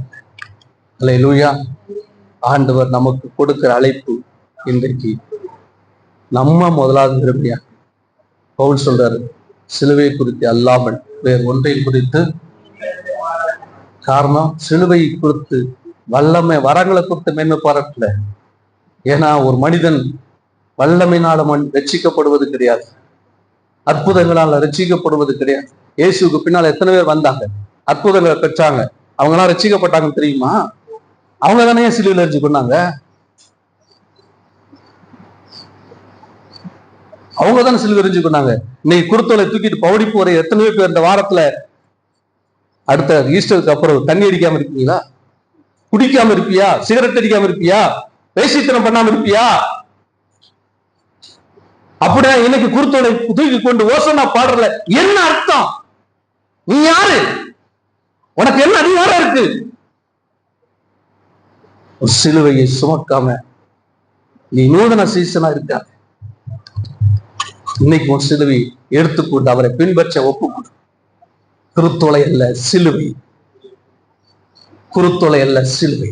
அல்லேலூயா. ஆண்டவர் நமக்கு கொடுக்கிற அழைப்பு இன்றைக்கு நம்ம முதலாவது விரும்பியா. பவுல் சொல்றாரு, சிலுவை குறித்து அல்லாமல் வேறு ஒன்றை குறித்து. காரணம், சிலுவை குறித்து வல்லமை வரங்களை குறித்து மேன்மை பாராட்டல. ஏன்னா ஒரு மனிதன் வல்லமையினால ரட்சிக்கப்படுவது கிடையாது, அற்புதங்களால ரட்சிக்கப்படுவது கிடையாது. இயேசுக்கு பின்னால் எத்தனை பேர் வந்தாங்க, அற்புதங்களை பெற்றாங்க, அவங்க எல்லாம் ரட்சிக்கப்பட்டாங்கன்னு தெரியுமா? அவங்க தானே சிலுவையில் அடிச்சு கொண்டாங்க, அவங்க தானே சிலுவை எரிஞ்சு கொண்டாங்க. இன்னைக்கு குருத்தோலை தூக்கிட்டு பவுடி போற எத்தனையோ பேர் இந்த வாரத்துல அடுத்த ஈஸ்டருக்கு அப்புறம் தண்ணி அடிக்காம இருக்கீங்களா? குடிக்காம இருப்பியா? சிகரெட் அடிக்காம இருப்பியா? வேசித்தனம் பண்ணாம இருப்பியா? அப்படியா இன்னைக்கு குருத்தோலை தூக்கி கொண்டு ஓசனா பாடுறல என்ன அர்த்தம்? நீ யாரு? உனக்கு என்ன அதிகாரம் இருக்கு? சிலுவையை சுமக்காம நீ நூதன சீசனா இருக்க. இன்னைக்கு ஒரு சிலுவை எடுத்துக்கொண்டு அவரை பின்பற்ற ஒப்புக்கொடு. குருத்தோலை அல்ல சிலுவை, குருத்தோலை அல்ல சிலுவை.